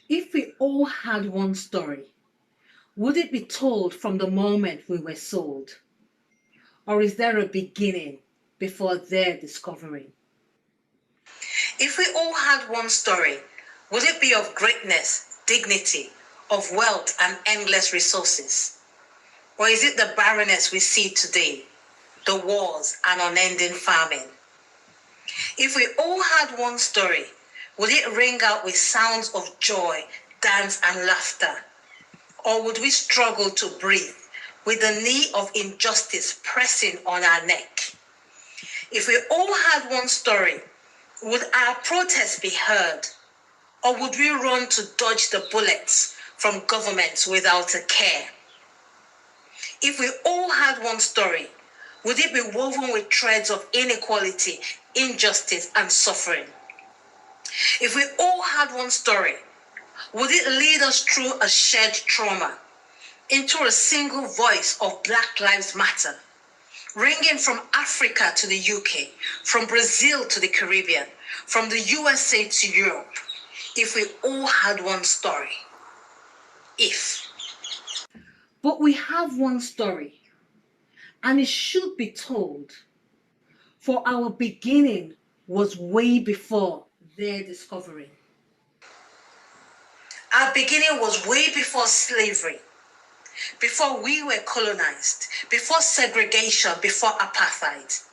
If we all had one story, would it be told from the moment we were sold? Or is there a beginning before their discovering? If we all had one story, would it be of greatness, dignity, of wealth and endless resources? Or is it the barrenness we see today, the wars and unending famine? If we all had one story, would it ring out with sounds of joy, dance and laughter? Or would we struggle to breathe with the knee of injustice pressing on our neck? If we all had one story, would our protests be heard? Or would we run to dodge the bullets from governments without a care? If we all had one story, would it be woven with threads of inequality, injustice, and suffering? If we all had one story, would it lead us through a shared trauma into a single voice of Black Lives Matter, ringing from Africa to the UK, from Brazil to the Caribbean, from the USA to Europe? If we all had one story. If. But we have one story, and it should be told, for our beginning was way before their discovery. Our beginning was way before slavery, before we were colonized, before segregation, before apartheid.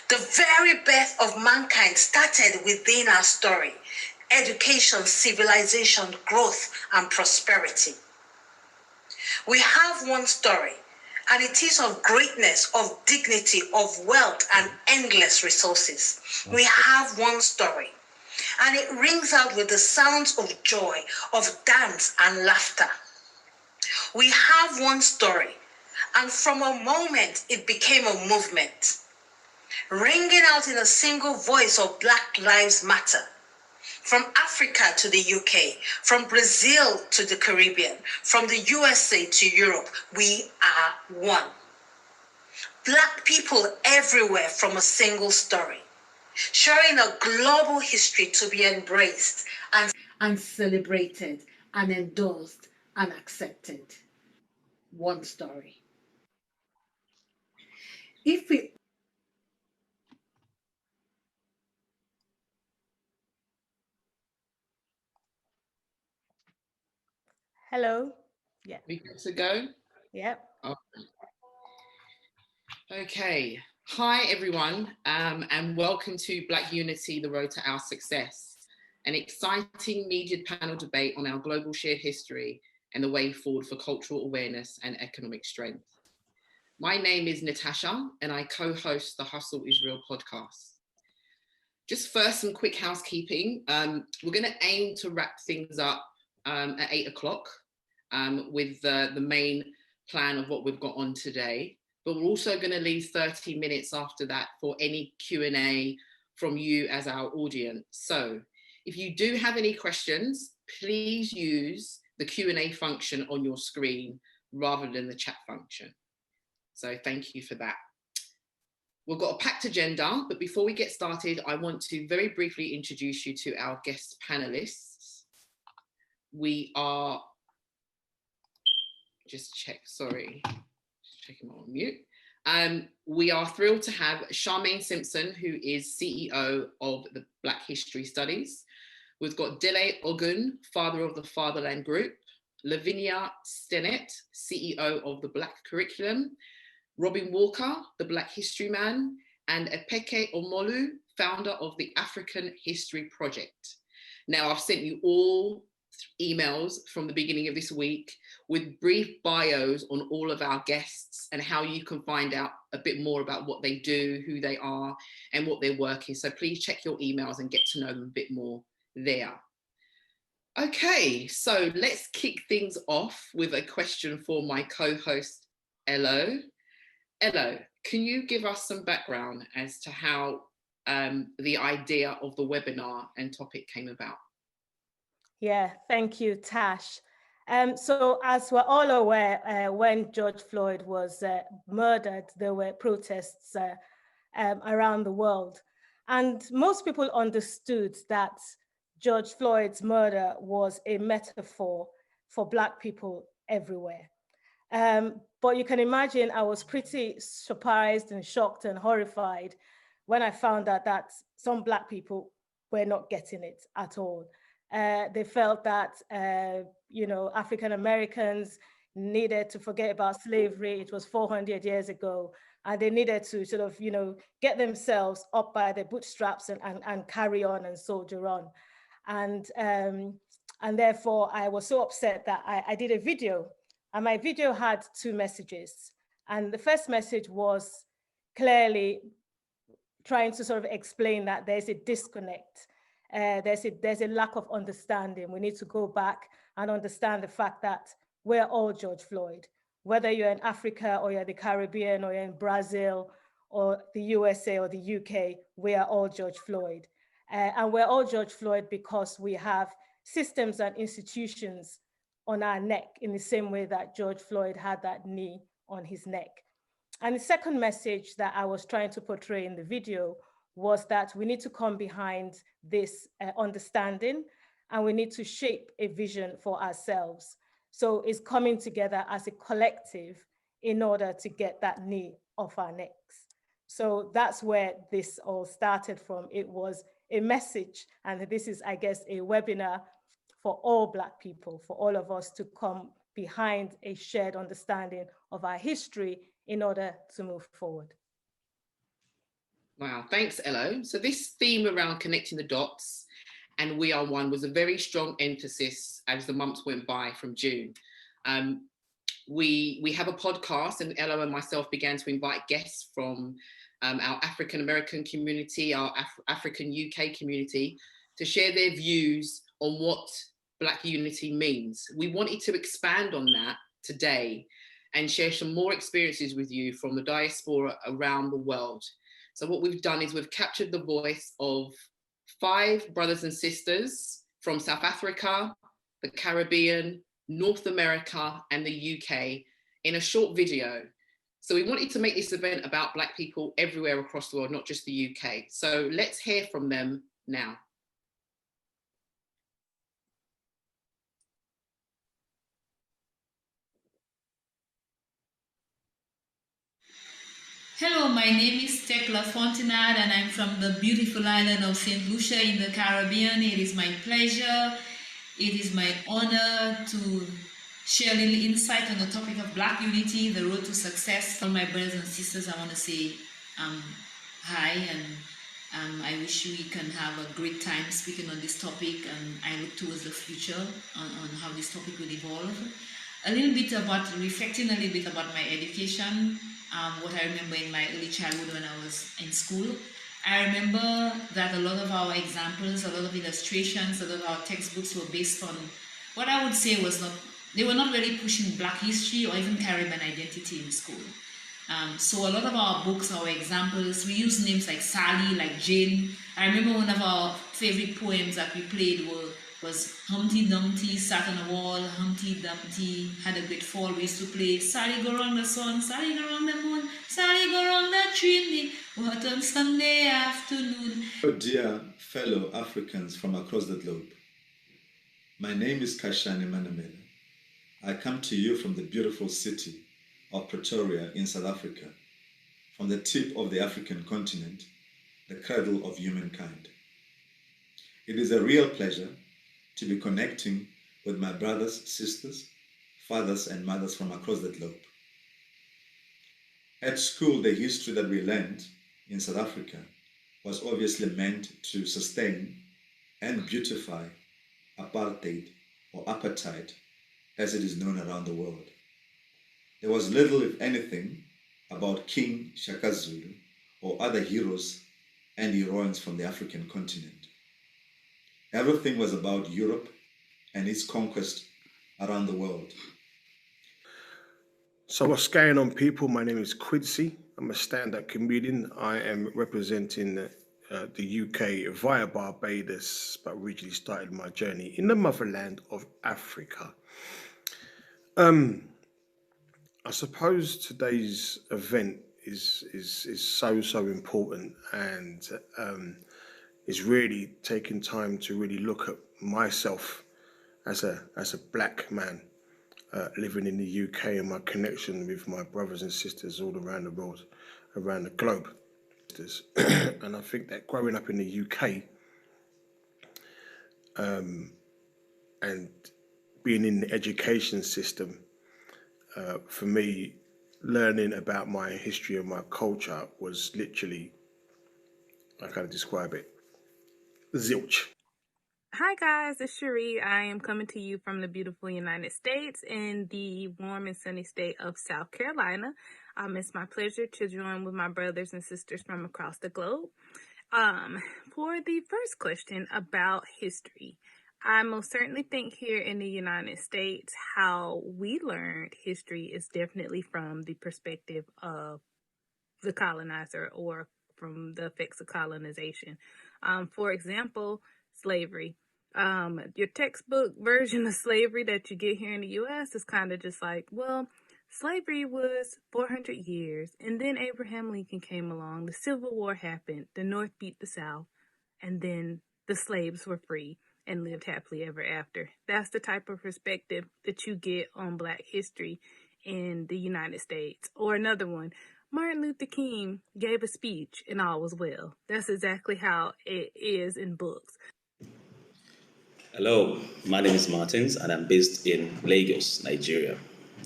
The very birth of mankind started within our story: education, civilization, growth, and prosperity. We have one story, and it is of greatness, of dignity, of wealth, and endless resources. We have one story, and it rings out with the sounds of joy, of dance and laughter. We have one story, and from a moment it became a movement, ringing out in a single voice of Black Lives Matter. From Africa to the UK, from Brazil to the Caribbean, from the USA to Europe, we are one. Black people everywhere from a single story, sharing a global history to be embraced and celebrated and endorsed and accepted. One story. If we Hello. Yeah. We good to go? Yep. Oh, okay. Hi, everyone, and welcome to Black Unity, the Road to Our Success, an exciting media panel debate on our global shared history and the way forward for cultural awareness and economic strength. My name is Natasha, and I co-host the Hustle Israel podcast. Just first, some quick housekeeping. We're going to aim to wrap things up at 8 o'clock. With the main plan of what we've got on today. But we're also going to leave 30 minutes after that for any Q&A from you as our audience. So if you do have any questions, please use the Q&A function on your screen rather than the chat function. So thank you for that. We've got a packed agenda, but before we get started, I want to very briefly introduce you to our guest panelists. We are just check, sorry, just checking on mute. We are thrilled to have Charmaine Simpson, who is CEO of the Black History Studies. We've got Dele Ogun, father of the Fatherland Group, Lavinia Stennett, CEO of the Black Curriculum, Robin Walker, the Black History Man, and Epeke Omolu, founder of the African History Project. Now, I've sent you all emails from the beginning of this week with brief bios on all of our guests and how you can find out a bit more about what they do, who they are, and what their work is. So please check your emails and get to know them a bit more there. Okay, so let's kick things off with a question for my co-host, Elo. Elo, can you give us some background as to how the idea of the webinar and topic came about? Yeah, thank you, Tash. So as we're all aware, when George Floyd was murdered, there were protests around the world. And most people understood that George Floyd's murder was a metaphor for Black people everywhere. But you can imagine I was pretty surprised and shocked and horrified when I found out that some Black people were not getting it at all. They felt that, African Americans needed to forget about slavery. It was 400 years ago, and they needed to sort of, get themselves up by their bootstraps and carry on and soldier on. And therefore, I was so upset that I did a video, and my video had two messages. And the first message was clearly trying to sort of explain that there's a disconnect. There's a lack of understanding. We need to go back and understand the fact that we're all George Floyd, whether you're in Africa or you're the Caribbean or you're in Brazil or the USA or the UK, we are all George Floyd. And we're all George Floyd because we have systems and institutions on our neck in the same way that George Floyd had that knee on his neck. And the second message that I was trying to portray in the video was that we need to come behind this understanding, and we need to shape a vision for ourselves. So it's coming together as a collective in order to get that knee off our necks. So that's where this all started from. It was a message, and this is, I guess, a webinar for all Black people, for all of us to come behind a shared understanding of our history in order to move forward. Wow, thanks, Elo. So this theme around connecting the dots and we are one was a very strong emphasis as the months went by from June. We have a podcast, and Elo and myself began to invite guests from our African American community, our African UK community, to share their views on what Black unity means. We wanted to expand on that today and share some more experiences with you from the diaspora around the world. So what we've done is we've captured the voice of 5 brothers and sisters from South Africa, the Caribbean, North America, and the UK in a short video. So we wanted to make this event about Black people everywhere across the world, not just the UK. So let's hear from them now. Hello, my name is Tekla Fontenade and I'm from the beautiful island of St. Lucia in the Caribbean. It is my pleasure, it is my honor to share a little insight on the topic of Black unity, the road to success. For my brothers and sisters, I want to say hi, and I wish we can have a great time speaking on this topic, and I look towards the future on how this topic will evolve. A little bit about, reflecting a little bit about my education. What I remember in my early childhood when I was in school. I remember that a lot of our examples, a lot of illustrations, a lot of our textbooks were based on what I would say was not, they were not really pushing Black history or even Caribbean identity in school. So a lot of our books, our examples, we use names like Sally, like Jane. I remember one of our favorite poems that we played was Humpty Dumpty sat on a wall, Humpty Dumpty had a great fall. We used to play Sally go round the sun, Sally go round the moon, Sally go round the chimney, what on Sunday afternoon. Oh dear fellow Africans from across the globe. My name is Kashani Manamela. I come to you from the beautiful city of Pretoria in South Africa, from the tip of the African continent, the cradle of humankind. It is a real pleasure to be connecting with my brothers, sisters, fathers, and mothers from across the globe. At school, the history that we learned in South Africa was obviously meant to sustain and beautify apartheid or apartheid as it is known around the world. There was little, if anything, about King Shaka Zulu or other heroes and heroines from the African continent. Everything was about Europe and its conquest around the world. So what's going on, people? My name is Quincy. I'm a stand-up comedian. I am representing the UK via Barbados, but originally started my journey in the motherland of Africa. I suppose today's event is so important, and is really taking time to really look at myself as a black man living in the UK, and my connection with my brothers and sisters all around the world, around the globe. And I think that growing up in the UK and being in the education system, for me, learning about my history and my culture was literally, I can't describe it, zilch. Hi guys, it's Cherie. I am coming to you from the beautiful United States in the warm and sunny state of South Carolina. It's my pleasure to join with my brothers and sisters from across the globe. For the first question about history, I most certainly think here in the United States, how we learned history is definitely from the perspective of the colonizer or from the effects of colonization. For example, slavery. Your textbook version of slavery that you get here in the US is kind of just like, well, slavery was 400 years, and then Abraham Lincoln came along, the Civil War happened, the North beat the South, and then the slaves were free and lived happily ever after. That's the type of perspective that you get on Black history in the United States. Or another one, Martin Luther King gave a speech and all was well. That's exactly how it is in books. Hello, my name is Martins and I'm based in Lagos, Nigeria.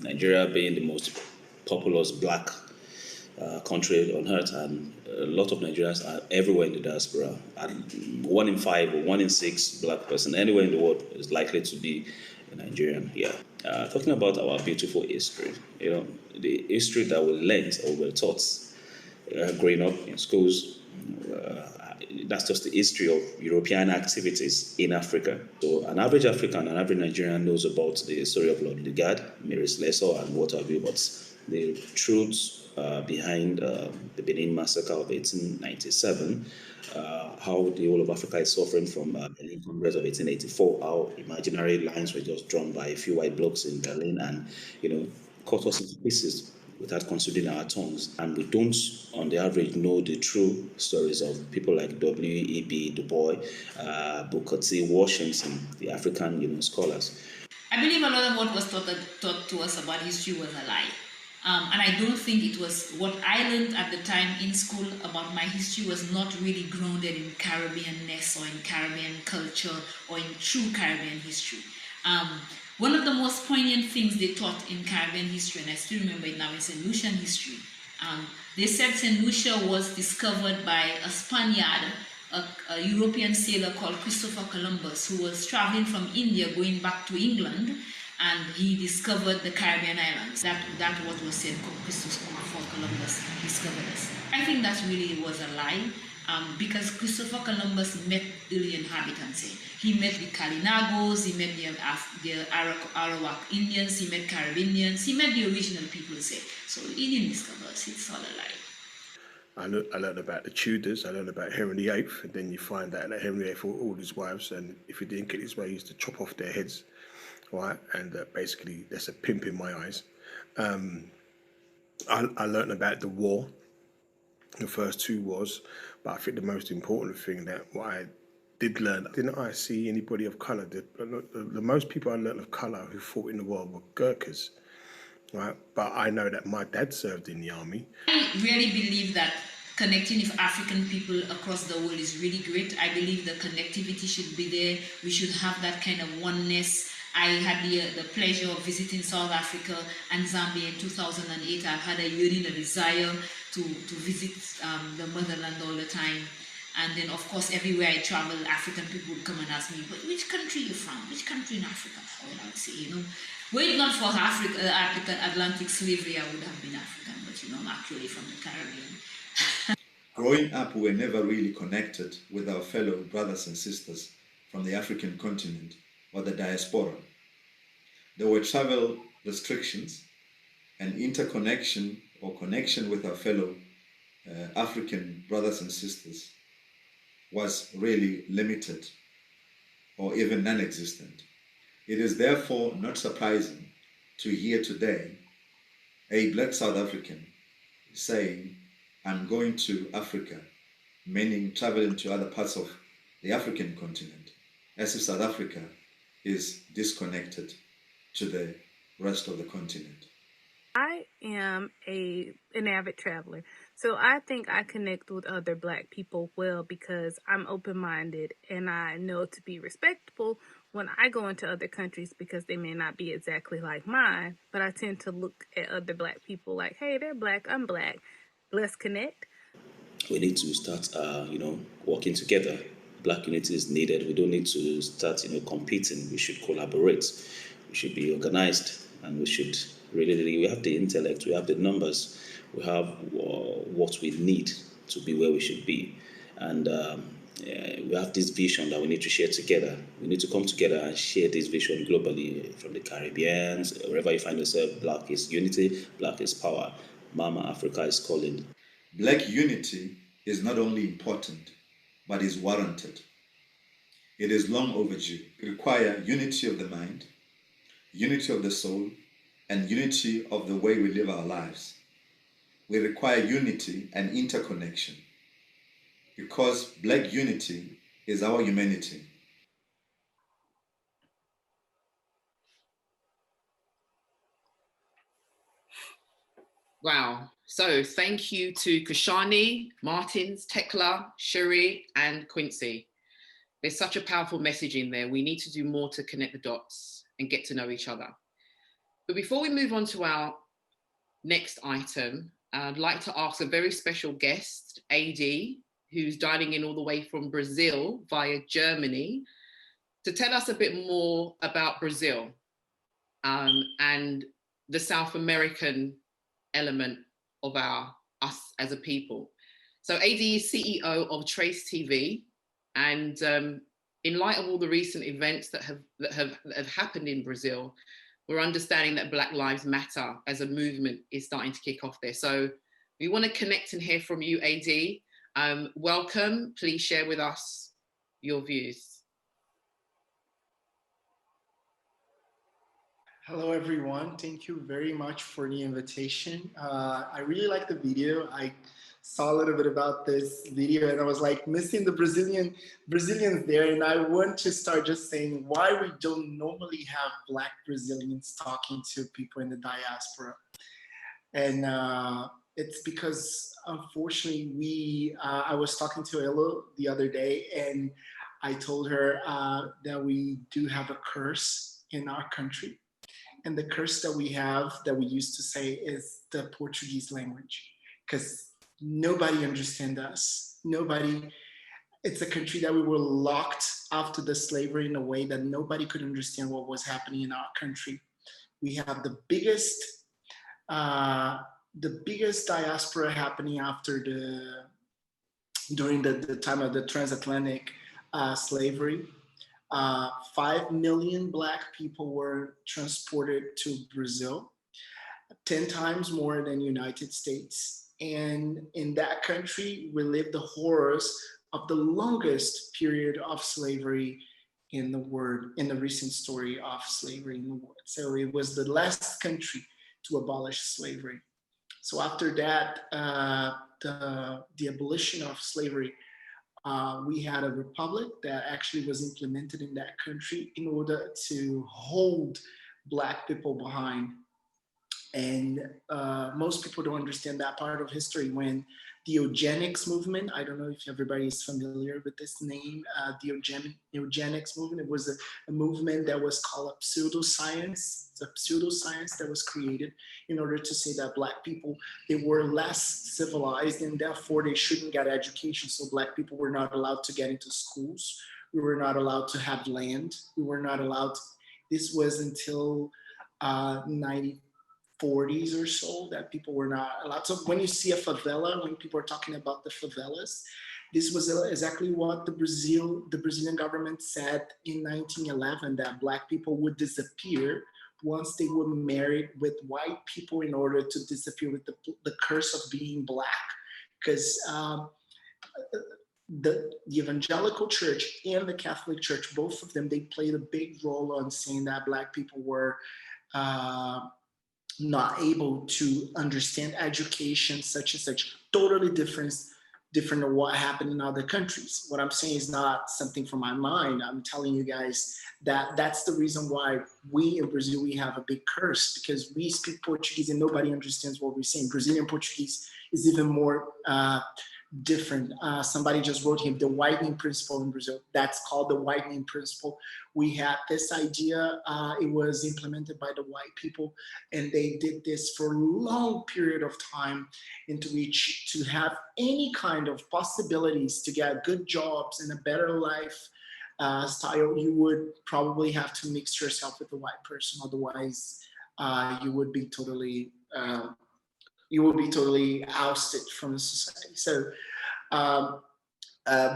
Nigeria being the most populous black country on earth, and a lot of Nigerians are everywhere in the diaspora. And 1 in 5 or 1 in 6 black person anywhere in the world is likely to be a Nigerian here. Talking about our beautiful history, the history that we learned or were taught growing up in schools, that's just the history of European activities in Africa. So an average African, an average Nigerian knows about the story of Lord Lugard, Mary Slessor, and what have you, but the truths behind the Benin massacre of 1897, how the whole of Africa is suffering from Berlin Congress of 1884, how imaginary lines were just drawn by a few white blocks in Berlin and, cut us into pieces without considering our tongues. And we don't, on the average, know the true stories of people like W.E.B. Du Bois, Booker T. Washington, the African, scholars. I believe a lot of what was taught to us about history was a lie. And I don't think it was what I learned at the time in school about my history was not really grounded in Caribbean-ness or in Caribbean culture or in true Caribbean history. One of the most poignant things they taught in Caribbean history, and I still remember it now, is St. Lucian history. They said St. Lucia was discovered by a Spaniard, a European sailor called Christopher Columbus, who was traveling from India going back to England, and he discovered the Caribbean islands. That what was said, Christopher Columbus discovered us. I think that really was a lie, because Christopher Columbus met the inhabitants. He met the Kalinagos, he met the Arawak Indians, he met Caribbeans, he met the original people. So he didn't discover us, it's all a lie. I learned about the Tudors, I learned about Henry VIII, and then you find out that Henry VIII fought all his wives, and if he didn't get his way, he used to chop off their heads, right? And basically, that's a pimp in my eyes. I learned about the war, the first 2 wars, but I think the most important thing that what I did learn, didn't I see anybody of colour? The most people I learned of colour who fought in the war were Gurkhas, right? But I know that my dad served in the army. I really believe that connecting with African people across the world is really great. I believe the connectivity should be there. We should have that kind of oneness. I had the pleasure of visiting South Africa and Zambia in 2008. I've had a yearning, a desire to visit the motherland all the time. And then, of course, everywhere I travel, African people would come and ask me, but which country are you from? Which country in Africa? Well, I would say, were it not for African Atlantic slavery, I would have been African, but I'm actually from the Caribbean. Growing up, we were never really connected with our fellow brothers and sisters from the African continent or the diaspora. There were travel restrictions, and interconnection or connection with our fellow African brothers and sisters was really limited or even non-existent. It is therefore not surprising to hear today a Black South African saying, I'm going to Africa, meaning traveling to other parts of the African continent, as if South Africa is disconnected to the rest of the continent. I am an avid traveler, so I think I connect with other Black people well because I'm open-minded and I know to be respectful when I go into other countries because they may not be exactly like mine, but I tend to look at other Black people like, hey, they're Black, I'm Black. Let's connect. We need to start, working together. Black unity is needed. We don't need to start, competing. We should collaborate. We should be organized, and we should really, we have the intellect, we have the numbers, we have what we need to be where we should be, and we have this vision that we need to share together. We need to come together and share this vision globally, from the Caribbean, wherever you find yourself. Black is unity, Black is power. Mama Africa is calling. Black unity is not only important, but is warranted. It is long overdue. We require unity of the mind, unity of the soul, and unity of the way we live our lives. We require unity and interconnection because Black unity is our humanity. Wow. So thank you to Kashani, Martins, Tekla, Cherie, and Quincy. There's such a powerful message in there. We need to do more to connect the dots and get to know each other. But before we move on to our next item, I'd like to ask a very special guest, AD, who's dialing in all the way from Brazil via Germany, to tell us a bit more about Brazil and the South American element of us as a people. So AD is CEO of Trace TV, and in light of all the recent events that have happened in Brazil, we're understanding that Black Lives Matter as a movement is starting to kick off there. So we want to connect and hear from you, AD. Welcome. Please share with us your views. Hello, everyone. Thank you very much for the invitation. I really like the video. I saw a little bit about this video and I was like missing the Brazilians there. And I want to start just saying why we don't normally have Black Brazilians talking to people in the diaspora. And it's because, unfortunately, I was talking to Elo the other day and I told her that we do have a curse in our country. And the curse that we have, that we used to say, is the Portuguese language, because nobody understands us. Nobody, it's a country that we were locked after the slavery in a way that nobody could understand what was happening in our country. We have the biggest diaspora happening after during the time of the transatlantic slavery. 5 million Black people were transported to Brazil, 10 times more than United States. And in that country, we lived the horrors of the longest period of slavery in the world, in the recent story of slavery in the world. So it was the last country to abolish slavery. So after that, the abolition of slavery, we had a republic that actually was implemented in that country in order to hold Black people behind. And most people don't understand that part of history. When the eugenics movement, I don't know if everybody is familiar with this name, the eugenics movement, it was a movement that was called a pseudoscience. It's a pseudoscience that was created in order to say that Black people, they were less civilized and therefore they shouldn't get education. So Black people were not allowed to get into schools. We were not allowed to have land. We were not allowed to, this was until 1940s or so that people were not allowed. So when you see a favela, when people are talking about the favelas, this was exactly what the Brazilian government said in 1911, that Black people would disappear once they were married with white people in order to disappear with the curse of being Black. Because the evangelical church and the Catholic church, both of them, they played a big role on saying that Black people were not able to understand education, such and such, totally different different than what happened in other countries. What I'm saying is not something from my mind. I'm telling you guys that that's the reason why we in Brazil, we have a big curse, because we speak Portuguese and nobody understands what we're saying. Brazilian Portuguese is even more different. Somebody just wrote here, the whitening principle in Brazil. That's called the whitening principle. We had this idea, it was implemented by the white people, and they did this for a long period of time, into which to have any kind of possibilities to get good jobs and a better life style, you would probably have to mix yourself with a white person. Otherwise, you would be totally ousted from the society. So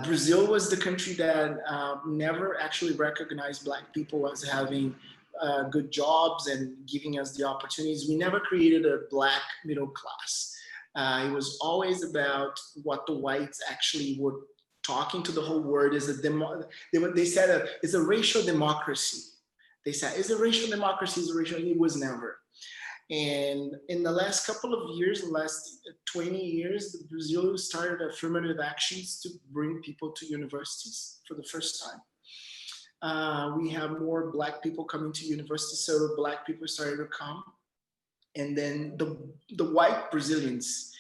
Brazil was the country that never actually recognized Black people as having good jobs and giving us the opportunities. We never created a Black middle class. It was always about what the whites actually were talking to the whole world. Is they said it's a racial democracy. They said it's a racial democracy. It's a racial. It was never. And in the last couple of years, the last 20 years, Brazil started affirmative actions to bring people to universities for the first time. We have more Black people coming to universities, so Black people started to come. And then the white Brazilians,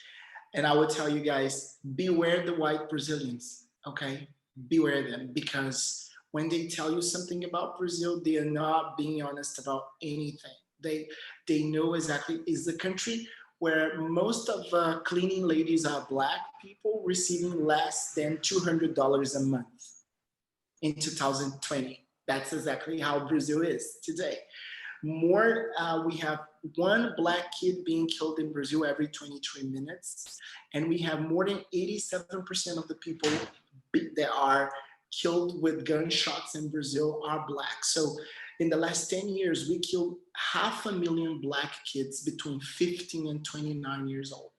and I would tell you guys, beware the white Brazilians, okay? Beware them, because when they tell you something about Brazil, they are not being honest about anything. They know exactly, is the country where most of cleaning ladies are Black people receiving less than $200 a month in 2020. That's exactly how Brazil is today. We have one Black kid being killed in Brazil every 23 minutes. And we have more than 87% of the people that are killed with gunshots in Brazil are Black. So in the last 10 years, we killed 500,000 Black kids between 15 and 29 years old.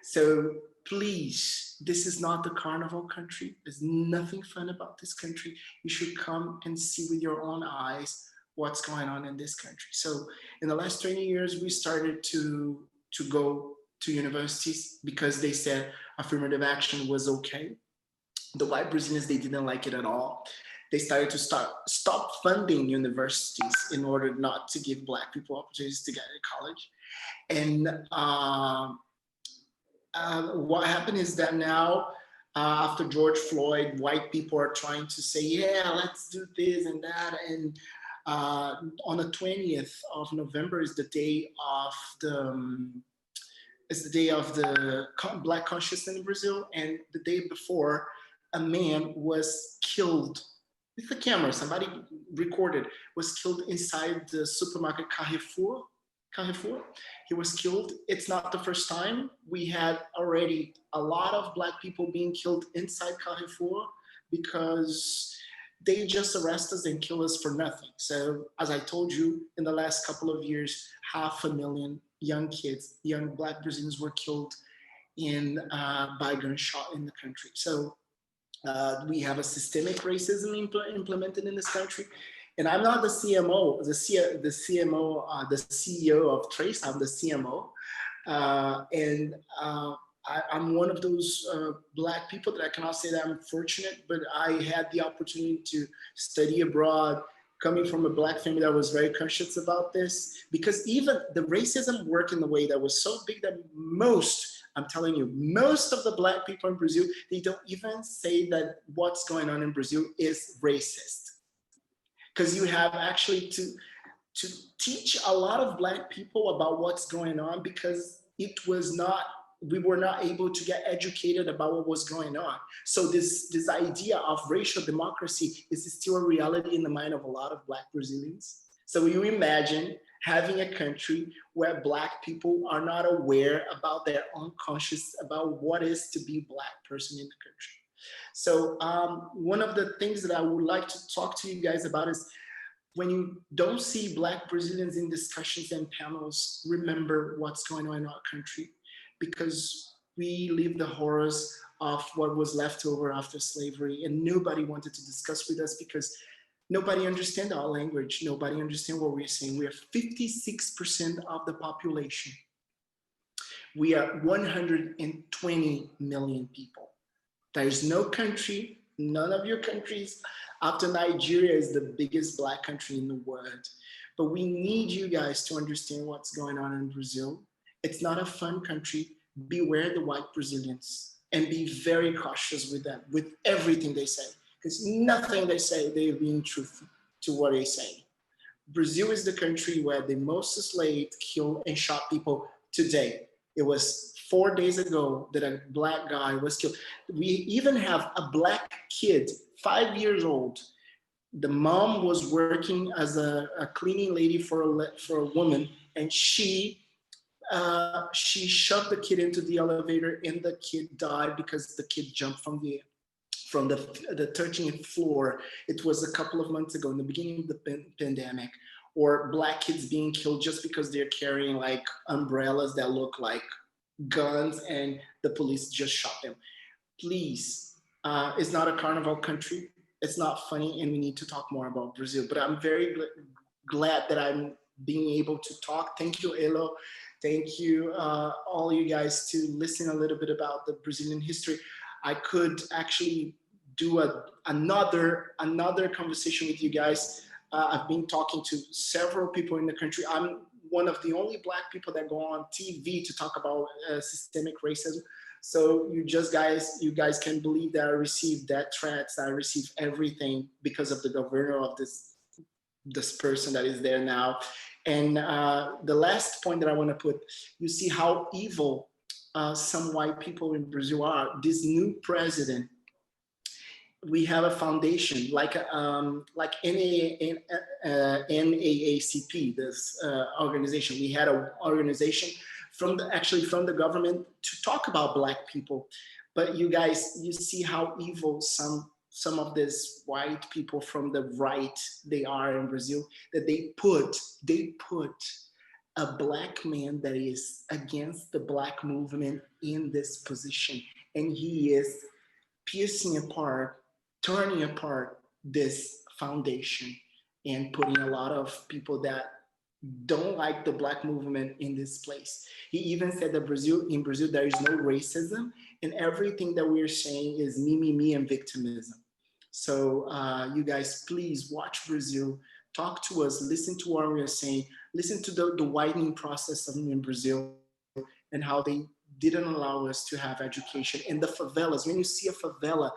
So please, this is not the carnival country. There's nothing fun about this country. You should come and see with your own eyes what's going on in this country. So in the last 20 years, we started to go to universities because they said affirmative action was okay. The white Brazilians, they didn't like it at all. They started to stop funding universities in order not to give Black people opportunities to get to college. And what happened is that now, after George Floyd, white people are trying to say, yeah, let's do this and that. And on the 20th of November is the day of the Black consciousness in Brazil. And the day before, a man was killed with a camera, somebody recorded, was killed inside the supermarket Carrefour. He was killed. It's not the first time. We had already a lot of Black people being killed inside Carrefour because they just arrest us and kill us for nothing. So as I told you, in the last couple of years, 500,000 young kids, young Black Brazilians were killed by gunshot in the country. So we have a systemic racism implemented in this country. And I'm not the CMO, the CEO of Trace, I'm the CMO. I'm one of those Black people that I cannot say that I'm fortunate, but I had the opportunity to study abroad, coming from a Black family that was very conscious about this, because even the racism worked in a way that was so big that I'm telling you, most of the Black people in Brazil, they don't even say that what's going on in Brazil is racist. Because you have actually to teach a lot of Black people about what's going on, because we were not able to get educated about what was going on. So this idea of racial democracy is still a reality in the mind of a lot of Black Brazilians. So you imagine having a country where Black people are not aware about their own conscious about what is to be a Black person in the country. So one of the things that I would like to talk to you guys about is, when you don't see Black Brazilians in discussions and panels, remember what's going on in our country, because we live the horrors of what was left over after slavery, and nobody wanted to discuss with us because nobody understands our language. Nobody understands what we're saying. We are 56% of the population. We are 120 million people. There is no country, none of your countries, after Nigeria is the biggest Black country in the world. But we need you guys to understand what's going on in Brazil. It's not a fun country. Beware the white Brazilians and be very cautious with them, with everything they say, because nothing they say, they're being truthful to what they say. Brazil is the country where the most enslaved, killed, and shot people today. It was 4 days ago that a Black guy was killed. We even have a Black kid, 5 years old. The mom was working as a cleaning lady for a woman, and she shoved the kid into the elevator, and the kid died because the kid jumped from the 13th floor. It was a couple of months ago in the beginning of the pandemic. Or Black kids being killed just because they're carrying like umbrellas that look like guns and the police just shot them. Please, it's not a carnival country. It's not funny, and we need to talk more about Brazil. But I'm very glad that I'm being able to talk. Thank you, Elo. Thank you, all you guys, to listen a little bit about the Brazilian history. I could actually do another conversation with you guys. I've been talking to several people in the country. I'm one of the only Black people that go on TV to talk about systemic racism. So you guys can believe that I received death threats, that I received everything because of the governor of this person that is there now. And the last point that I want to put, you see how evil some white people in Brazil are. This new president, we have a foundation like NAACP, this organization. We had an organization from the government to talk about Black people. But you guys, you see how evil some of these white people from the right they are in Brazil, that they put a Black man that is against the Black movement in this position, and he is piercing apart, turning apart this foundation and putting a lot of people that don't like the Black movement in this place. He even said that in Brazil, there is no racism, and everything that we're saying is me, and victimism. So you guys, please watch Brazil, talk to us, listen to what we're saying, listen to the widening process in Brazil and how they didn't allow us to have education. In the favelas, when you see a favela,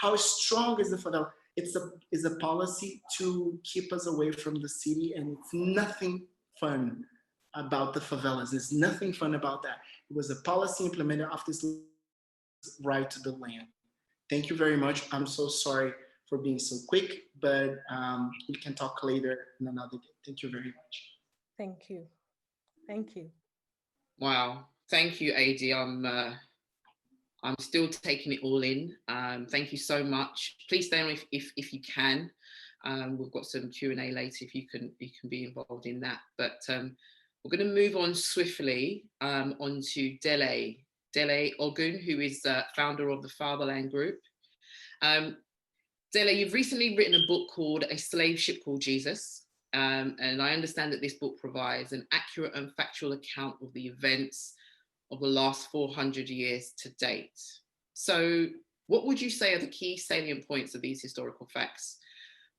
how strong is the favela? It's a policy to keep us away from the city, and it's nothing fun about the favelas. There's nothing fun about that. It was a policy implemented of this right to the land. Thank you very much. I'm so sorry for being so quick, but we can talk later in another day. Thank you very much. Thank you. Thank you. Wow. Thank you, AD. I'm still taking it all in. Thank you so much. Please stay on if you can. We've got some Q&A later if you can be involved in that. But we're going to move on swiftly onto Dele Ogun, who is the founder of the Fatherland Group. Dele, you've recently written a book called A Slave Ship Called Jesus. And I understand that this book provides an accurate and factual account of the events of the last 400 years to date. So what would you say are the key salient points of these historical facts,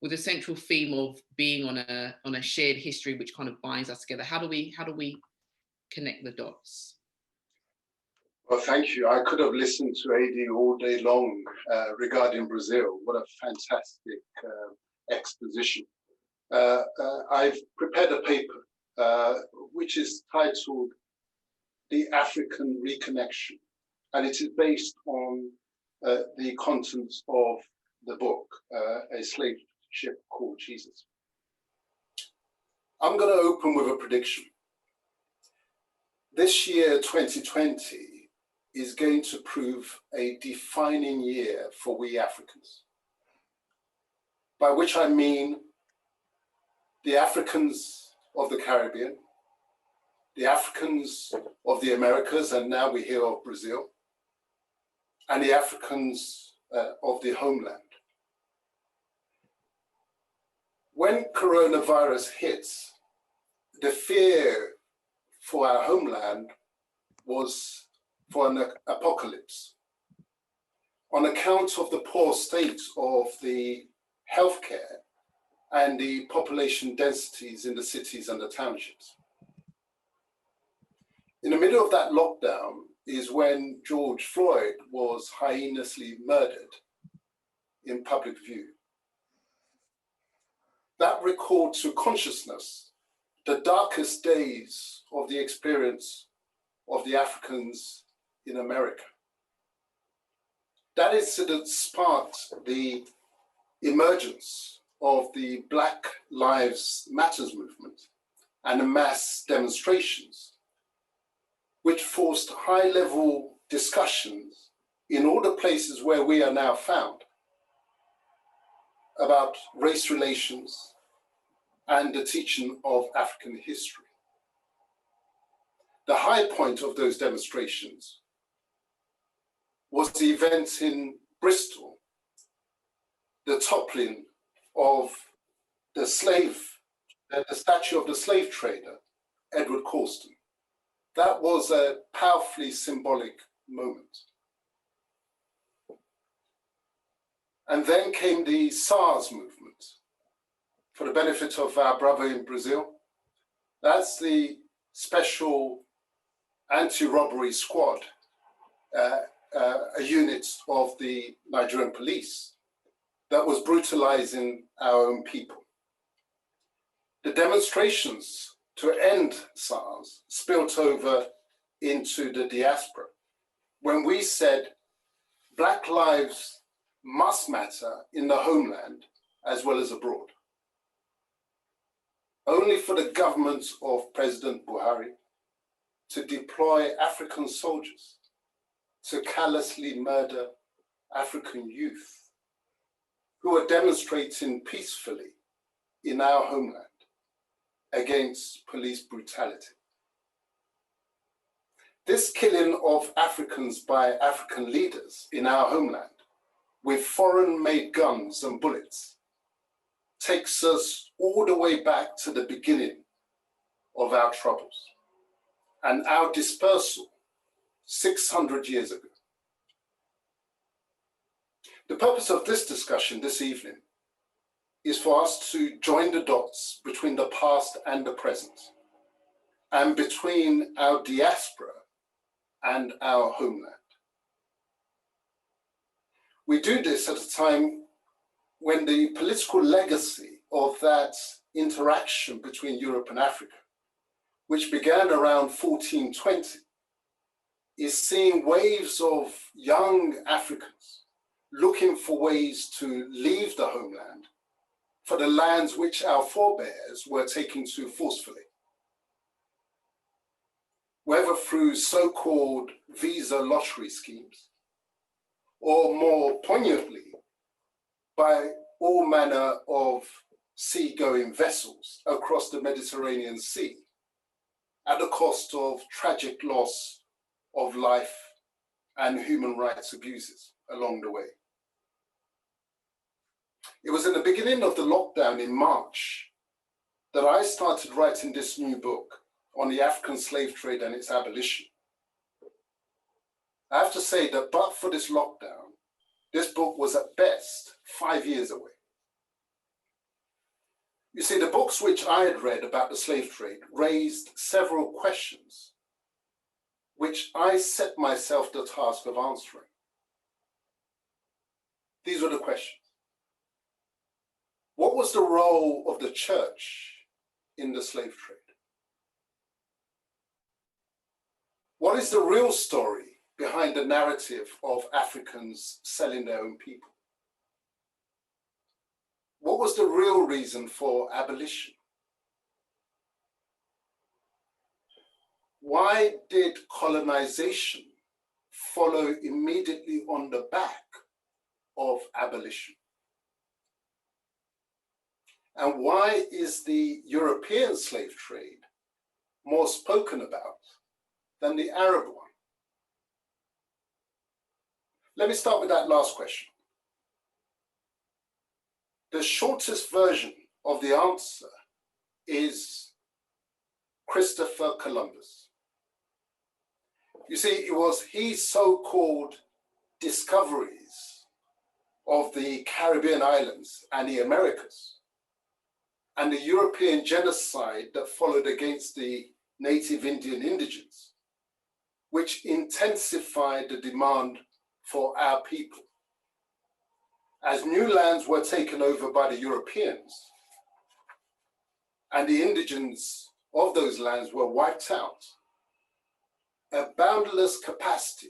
with a central theme of being on a shared history which kind of binds us together? How do we connect the dots? Well, thank you. I could have listened to AD all day long regarding Brazil. What a fantastic exposition. I've prepared a paper which is titled The African Reconnection, and it is based on the contents of the book, A Slave Ship Called Jesus. I'm going to open with a prediction. This year, 2020, is going to prove a defining year for we Africans, by which I mean the Africans of the Caribbean, the Africans of the Americas, and now we hear of Brazil, and the Africans of the homeland. When coronavirus hits, the fear for our homeland was for an apocalypse on account of the poor state of the healthcare and the population densities in the cities and the townships. In the middle of that lockdown is when George Floyd was heinously murdered in public view. That recalled to consciousness the darkest days of the experience of the Africans in America. That incident sparked the emergence of the Black Lives Matters movement and the mass demonstrations, which forced high-level discussions in all the places where we are now found about race relations and the teaching of African history. The high point of those demonstrations was the event in Bristol, the toppling of the statue of the slave trader, Edward Colston. That was a powerfully symbolic moment. And then came the SARS movement. For the benefit of our brother in Brazil, that's the special anti-robbery squad, a unit of the Nigerian police that was brutalizing our own people. The demonstrations to end SARS spilled over into the diaspora when we said Black lives must matter in the homeland as well as abroad. Only for the government of President Buhari to deploy African soldiers to callously murder African youth who are demonstrating peacefully in our homeland against police brutality. This killing of Africans by African leaders in our homeland with foreign-made guns and bullets takes us all the way back to the beginning of our troubles and our dispersal 600 years ago. The purpose of this discussion this evening is for us to join the dots between the past and the present, and between our diaspora and our homeland. We do this at a time when the political legacy of that interaction between Europe and Africa, which began around 1420, is seeing waves of young Africans looking for ways to leave the homeland for the lands which our forebears were taking to forcefully, whether through so-called visa lottery schemes, or more poignantly, by all manner of sea-going vessels across the Mediterranean Sea at the cost of tragic loss of life and human rights abuses along the way. It was in the beginning of the lockdown in March that I started writing this new book on the African slave trade and its abolition. I have to say that but for this lockdown, this book was at best 5 years away. You see, the books which I had read about the slave trade raised several questions which I set myself the task of answering. These were the questions. What was the role of the church in the slave trade? What is the real story behind the narrative of Africans selling their own people? What was the real reason for abolition? Why did colonization follow immediately on the back of abolition? And why is the European slave trade more spoken about than the Arab one? Let me start with that last question. The shortest version of the answer is Christopher Columbus. You see, it was his so-called discoveries of the Caribbean islands and the Americas and the European genocide that followed against the native Indian indigents, which intensified the demand for our people. As new lands were taken over by the Europeans and the indigents of those lands were wiped out, a boundless capacity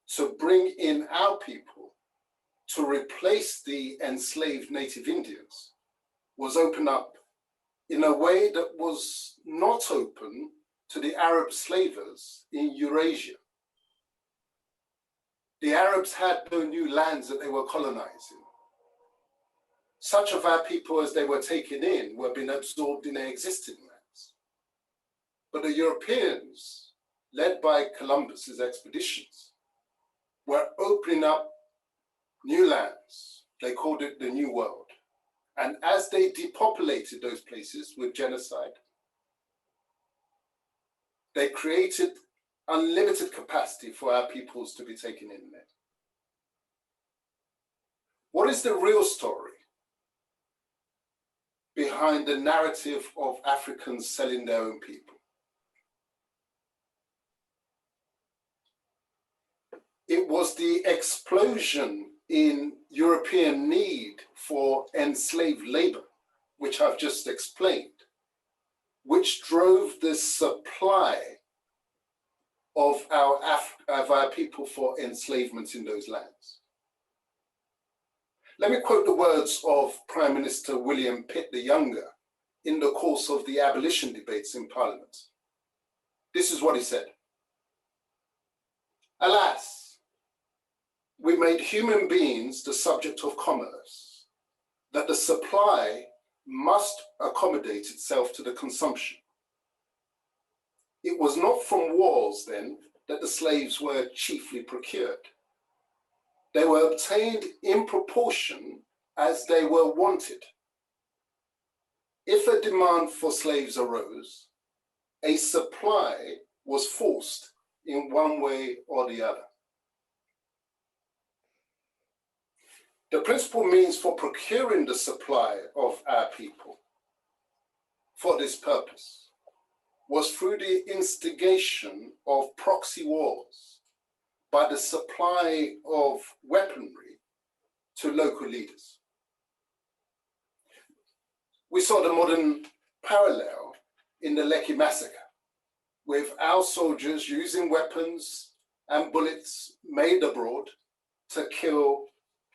to bring in our people to replace the enslaved native Indians was opened up in a way that was not open to the Arab slavers in Eurasia. The Arabs had no new lands that they were colonizing. Such of our people as they were taken in were being absorbed in their existing lands. But the Europeans, led by Columbus's expeditions, were opening up new lands. They called it the New World. And as they depopulated those places with genocide, they created unlimited capacity for our peoples to be taken in there. What is the real story behind the narrative of Africans selling their own people? It was the explosion in European need for enslaved labor, which I've just explained, which drove the supply of our people for enslavement in those lands. Let me quote the words of Prime Minister William Pitt the Younger in the course of the abolition debates in Parliament. This is what he said: "Alas, we made human beings the subject of commerce, that the supply must accommodate itself to the consumption. It was not from wars then that the slaves were chiefly procured. They were obtained in proportion as they were wanted. If a demand for slaves arose, a supply was forced in one way or the other." The principal means for procuring the supply of our people for this purpose was through the instigation of proxy wars by the supply of weaponry to local leaders. We saw the modern parallel in the Lekki massacre, with our soldiers using weapons and bullets made abroad to kill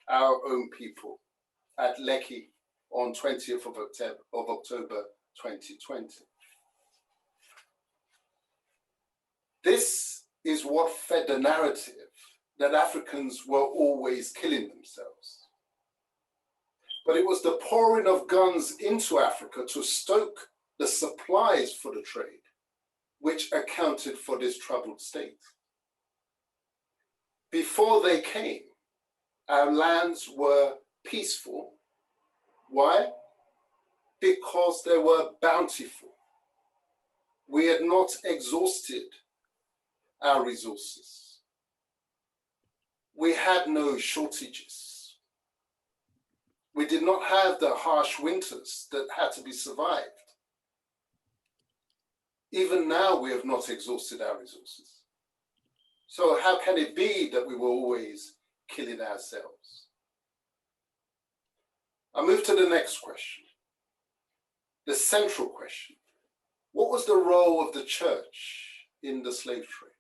our own people at Lekki on 20th of October 2020. This is what fed the narrative that Africans were always killing themselves. But it was the pouring of guns into Africa to stoke the supplies for the trade which accounted for this troubled state. Before they came, our lands were peaceful. Why? Because they were bountiful. We had not exhausted our resources. We had no shortages. We did not have the harsh winters that had to be survived. Even now, we have not exhausted our resources. So how can it be that we were always killing ourselves? I move to the next question, the central question. What was the role of the church in the slave trade?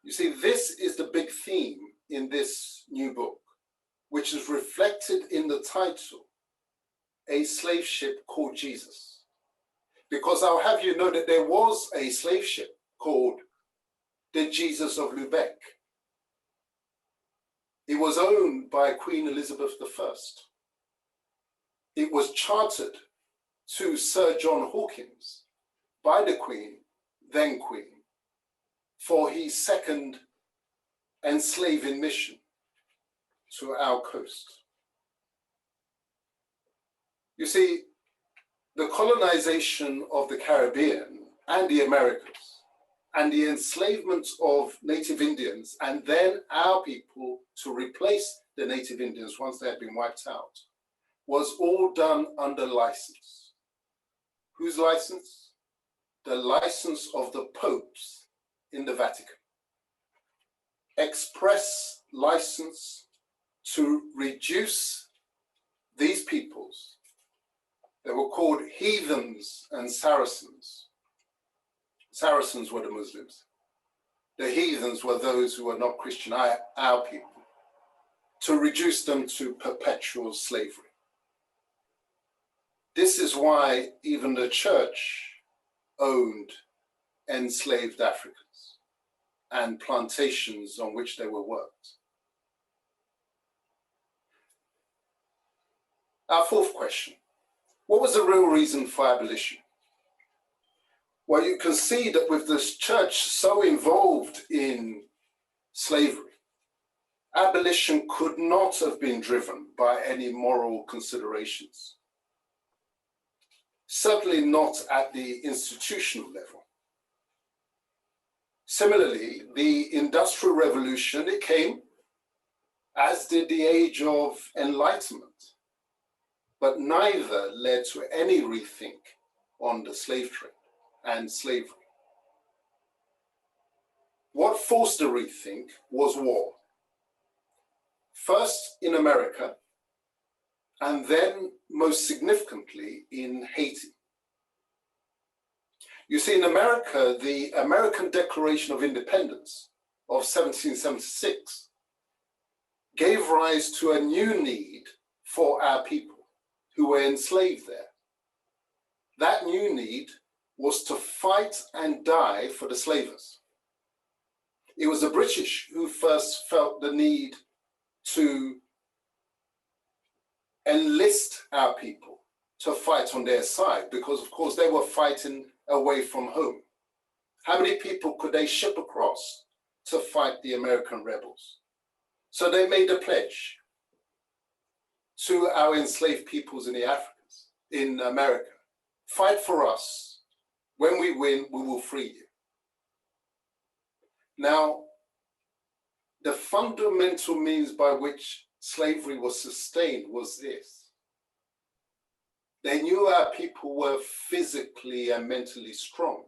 You see, this is the big theme in this new book, which is reflected in the title, A Slave Ship Called Jesus. Because I'll have you know that there was a slave ship called the Jesus of Lubeck. It was owned by Queen Elizabeth I. It was chartered to Sir John Hawkins by the Queen, then Queen, for his second enslaving mission to our coast. You see, the colonization of the Caribbean and the Americas and the enslavement of native Indians, and then our people to replace the native Indians once they had been wiped out, was all done under license. Whose license? The license of the popes in the Vatican. Express license to reduce these peoples. They were called heathens and Saracens. Saracens were the Muslims. The heathens were those who were not Christian, our people, to reduce them to perpetual slavery. This is why even the church owned enslaved Africans and plantations on which they were worked. Our fourth question, what was the real reason for abolition? Well, you can see that with this church so involved in slavery, abolition could not have been driven by any moral considerations. Certainly not at the institutional level. Similarly, the Industrial Revolution, it came, as did the Age of Enlightenment, but neither led to any rethink on the slave trade and slavery. What forced a rethink was war. First in America, and then most significantly in Haiti. You see, in America, the American Declaration of Independence of 1776 gave rise to a new need for our people who were enslaved there. That new need was to fight and die for the slavers. It was the British who first felt the need to enlist our people to fight on their side because, of course, they were fighting away from home. How many people could they ship across to fight the American rebels? So they made a pledge to our enslaved peoples in the Africans, in America. Fight for us. When we win, we will free you. Now, the fundamental means by which slavery was sustained was this. They knew our people were physically and mentally strong.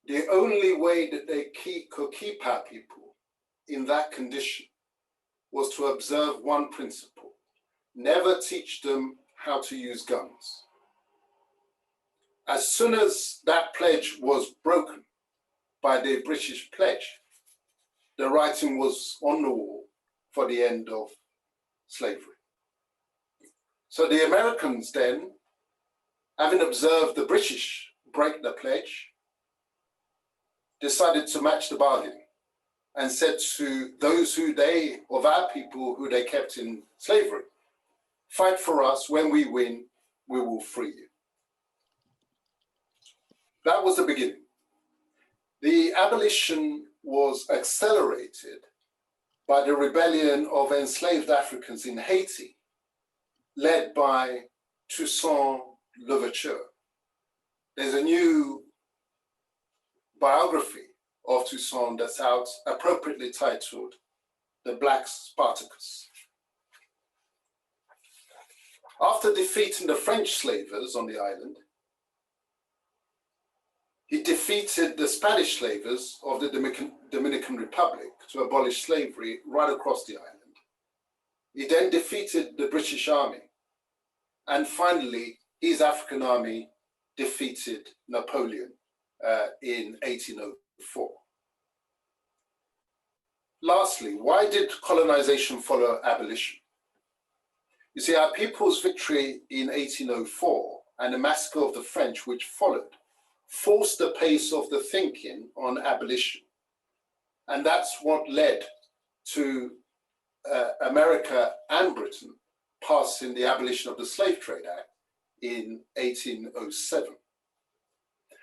The only way that they could keep our people in that condition was to observe one principle: never teach them how to use guns. As soon as that pledge was broken by the British pledge, the writing was on the wall for the end of slavery. So the Americans then, having observed the British break the pledge, decided to match the bargain and said to those of our people who they kept in slavery, fight for us. When we win, we will free you. That was the beginning. The abolition was accelerated by the rebellion of enslaved Africans in Haiti, led by Toussaint Louverture. There's a new biography of Toussaint that's out, appropriately titled The Black Spartacus. After defeating the French slavers on the island, he defeated the Spanish slavers of the Dominican Republic to abolish slavery right across the island. He then defeated the British army. And finally, his African army defeated Napoleon in 1804. Lastly, why did colonization follow abolition? You see, our people's victory in 1804 and the massacre of the French, which followed, forced the pace of the thinking on abolition. And that's what led to America and Britain passing the Abolition of the Slave Trade Act in 1807.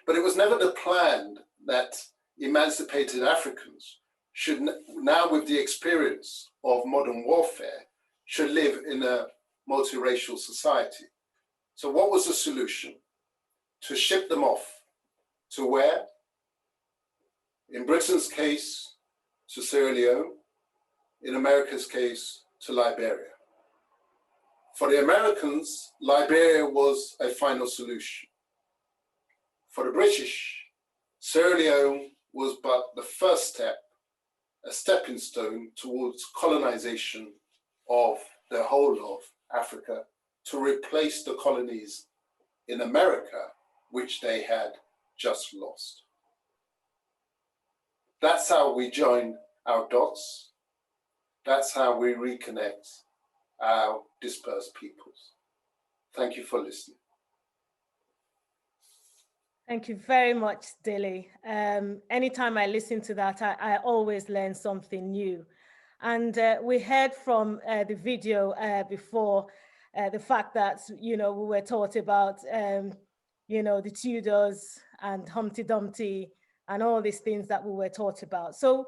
But it was never the plan that emancipated Africans should now, with the experience of modern warfare, should live in a multiracial society. So what was the solution? to ship them off to where? In Britain's case, to Sierra Leone. In America's case, to Liberia. For the Americans, Liberia was a final solution. For the British, Sierra Leone was but the first step, a stepping stone towards colonization of the whole of Africa to replace the colonies in America, which they had just lost. That's how we join our dots. That's how we reconnect our dispersed peoples. Thank you for listening. Thank you very much, Dilly. Anytime I listen to that, I always learn something new. And we heard from the video before the fact that, we were taught about, the Tudors and Humpty Dumpty and all these things that we were taught about. So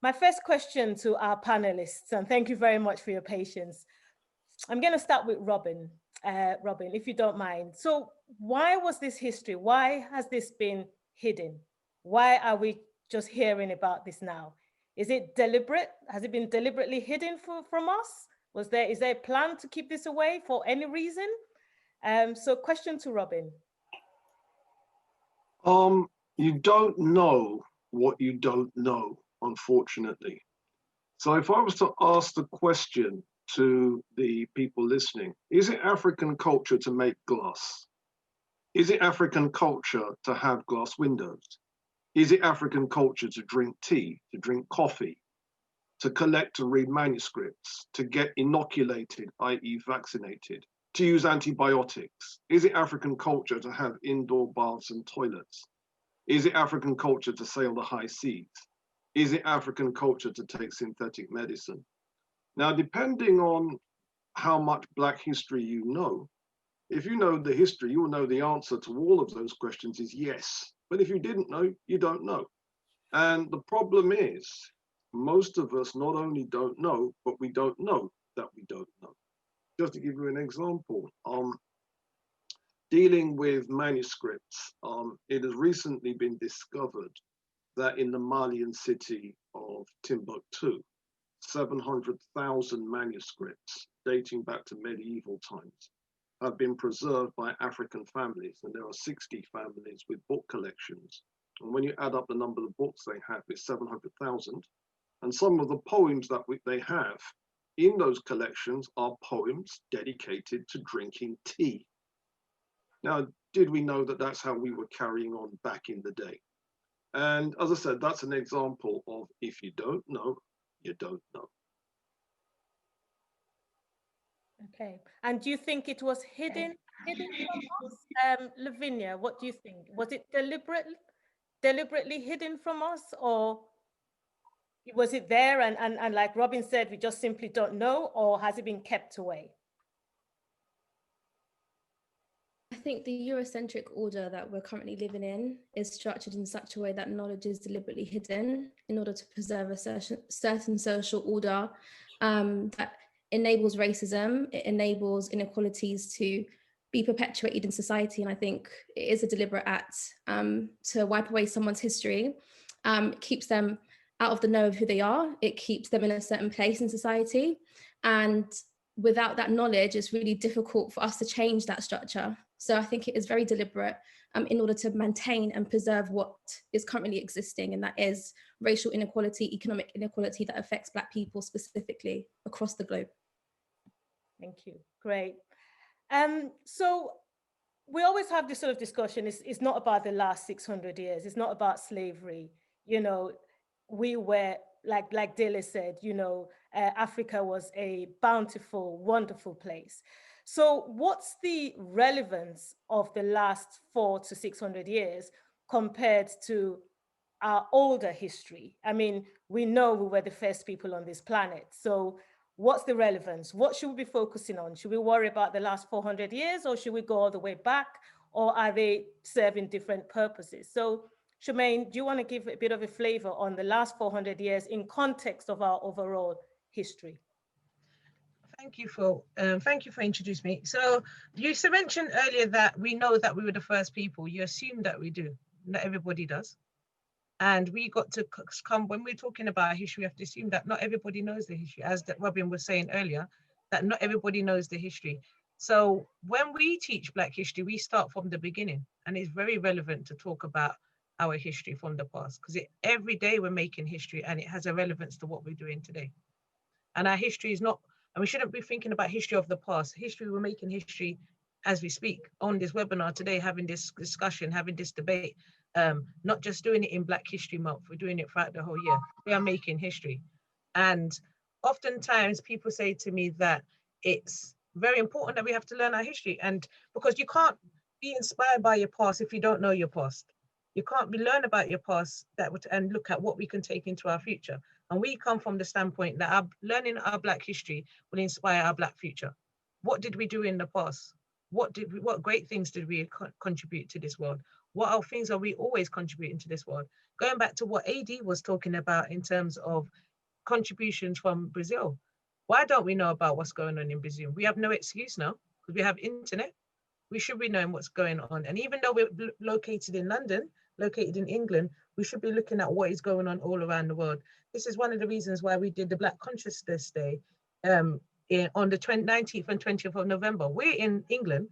my first question to our panelists, and thank you very much for your patience. I'm going to start with Robin. Robin, if you don't mind. So why was this history? Why has this been hidden? Why are we just hearing about this now? Is it deliberate? Has it been deliberately hidden from us? Is there a plan to keep this away for any reason? So question to Robin. You don't know what you don't know, unfortunately. So if I was to ask the question to the people listening, is it African culture to make glass? Is it African culture to have glass windows? Is it African culture to drink tea, to drink coffee, to collect and read manuscripts, to get inoculated, i.e. vaccinated, to use antibiotics? Is it African culture to have indoor baths and toilets? Is it African culture to sail the high seas? Is it African culture to take synthetic medicine? Now, depending on how much Black history you know, if you know the history, you will know the answer to all of those questions is yes. But if you didn't know, you don't know. And the problem is, most of us not only don't know, but we don't know that we don't know. Just to give you an example, dealing with manuscripts, it has recently been discovered that in the Malian city of Timbuktu, 700,000 manuscripts dating back to medieval times have been preserved by African families, and there are 60 families with book collections. And when you add up the number of books they have, it's 700,000. And some of the poems that they have in those collections are poems dedicated to drinking tea. Now, did we know that that's how we were carrying on back in the day? And as I said, that's an example of if you don't know, you don't know. Okay, and do you think it was hidden from us? Lavinia, what do you think? Was it deliberately hidden from us, or was it there and like Robin said, we just simply don't know, or has it been kept away? I think the Eurocentric order that we're currently living in is structured in such a way that knowledge is deliberately hidden in order to preserve a certain social order that enables racism, it enables inequalities to be perpetuated in society. And I think it is a deliberate act to wipe away someone's history. It keeps them out of the know of who they are. It keeps them in a certain place in society. And without that knowledge, it's really difficult for us to change that structure. So I think it is very deliberate in order to maintain and preserve what is currently existing, and that is racial inequality, economic inequality that affects Black people specifically across the globe. Thank you. Great. So we always have this sort of discussion. It's not about the last 600 years. It's not about slavery. You know, we were, like Dele said, you know, Africa was a bountiful, wonderful place. So what's the relevance of the last 400 to 600 years compared to our older history? I mean, we know we were the first people on this planet. So what's the relevance? What should we be focusing on? Should we worry about the last 400 years, or should we go all the way back, or are they serving different purposes? So Charmaine, do you want to give a bit of a flavor on the last 400 years in context of our overall history? Thank you for introducing me. So you mentioned earlier that we know that we were the first people. You assume that we do. Not everybody does. And we got to come, when we're talking about history, we have to assume that not everybody knows the history, as that Robin was saying earlier, that not everybody knows the history. So when we teach Black history, we start from the beginning, and it's very relevant to talk about our history from the past, because every day we're making history and it has a relevance to what we're doing today. And our history is not, and we shouldn't be thinking about history of the past. History, we're making history as we speak on this webinar today, having this discussion, having this debate, not just doing it in Black History Month, we're doing it throughout the whole year. We are making history. And oftentimes people say to me that it's very important that we have to learn our history, and because you can't be inspired by your past if you don't know your past. You can't learn about your past and look at what we can take into our future. And we come from the standpoint that learning our Black history will inspire our Black future. What did we do in the past? What great things did we contribute to this world? What things are we always contributing to this world? Going back to what AD was talking about in terms of contributions from Brazil. Why don't we know about what's going on in Brazil? We have no excuse now because we have internet. We should be knowing what's going on. And even though we're located in London, located in England, we should be looking at what is going on all around the world. This is one of the reasons why we did the Black Consciousness Day on the 19th and 20th of November. We're in England,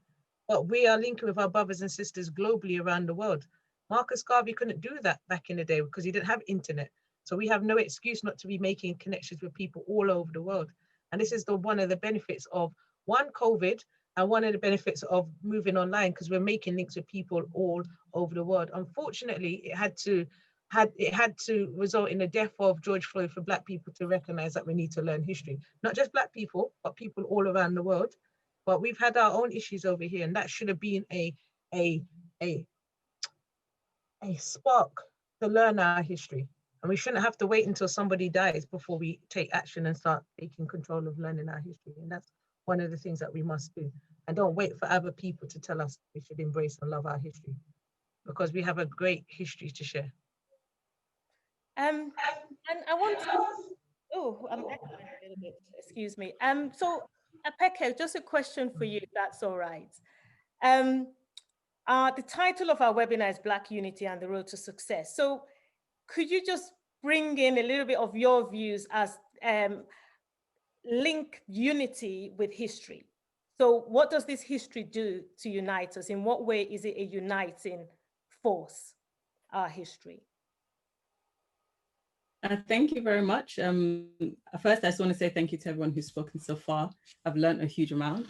but we are linking with our brothers and sisters globally around the world. Marcus Garvey couldn't do that back in the day because he didn't have internet. So we have no excuse not to be making connections with people all over the world. And this is one of the benefits of COVID, and one of the benefits of moving online, because we're making links with people all over the world. Unfortunately, it had to result in the death of George Floyd for Black people to recognize that we need to learn history. Not just Black people, but people all around the world. But we've had our own issues over here, and that should have been a spark to learn our history. And we shouldn't have to wait until somebody dies before we take action and start taking control of learning our history. And that's one of the things that we must do. And don't wait for other people to tell us we should embrace and love our history, because we have a great history to share. And I want to, I'm echoing a little bit, excuse me. So Apeke, just a question for you, if that's all right. The title of our webinar is Black Unity and the Road to Success. So could you just bring in a little bit of your views as link unity with history? So what does this history do to unite us? In what way is it a uniting force, our history? Thank you very much. First, I just want to say thank you to everyone who's spoken so far. I've learned a huge amount.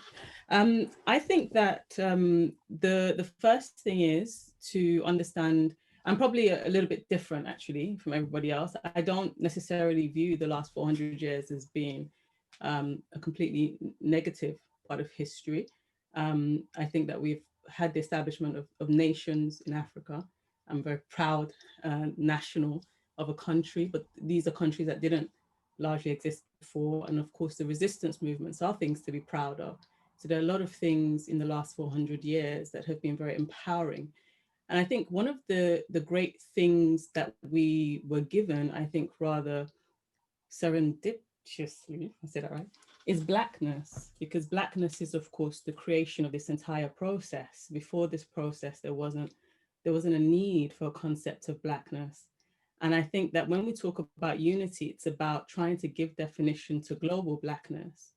I think that the first thing is to understand, I'm probably a little bit different actually from everybody else. I don't necessarily view the last 400 years as being a completely negative part of history. I think that we've had the establishment of nations in Africa. I'm very proud national of a country, but these are countries that didn't largely exist before. And of course, the resistance movements are things to be proud of. So there are a lot of things in the last 400 years that have been very empowering. And I think one of the great things that we were given, I think rather serendipitously, I said that right, is Blackness, because Blackness is of course the creation of this entire process. Before this process, there wasn't a need for a concept of Blackness. And I think that when we talk about unity, it's about trying to give definition to global Blackness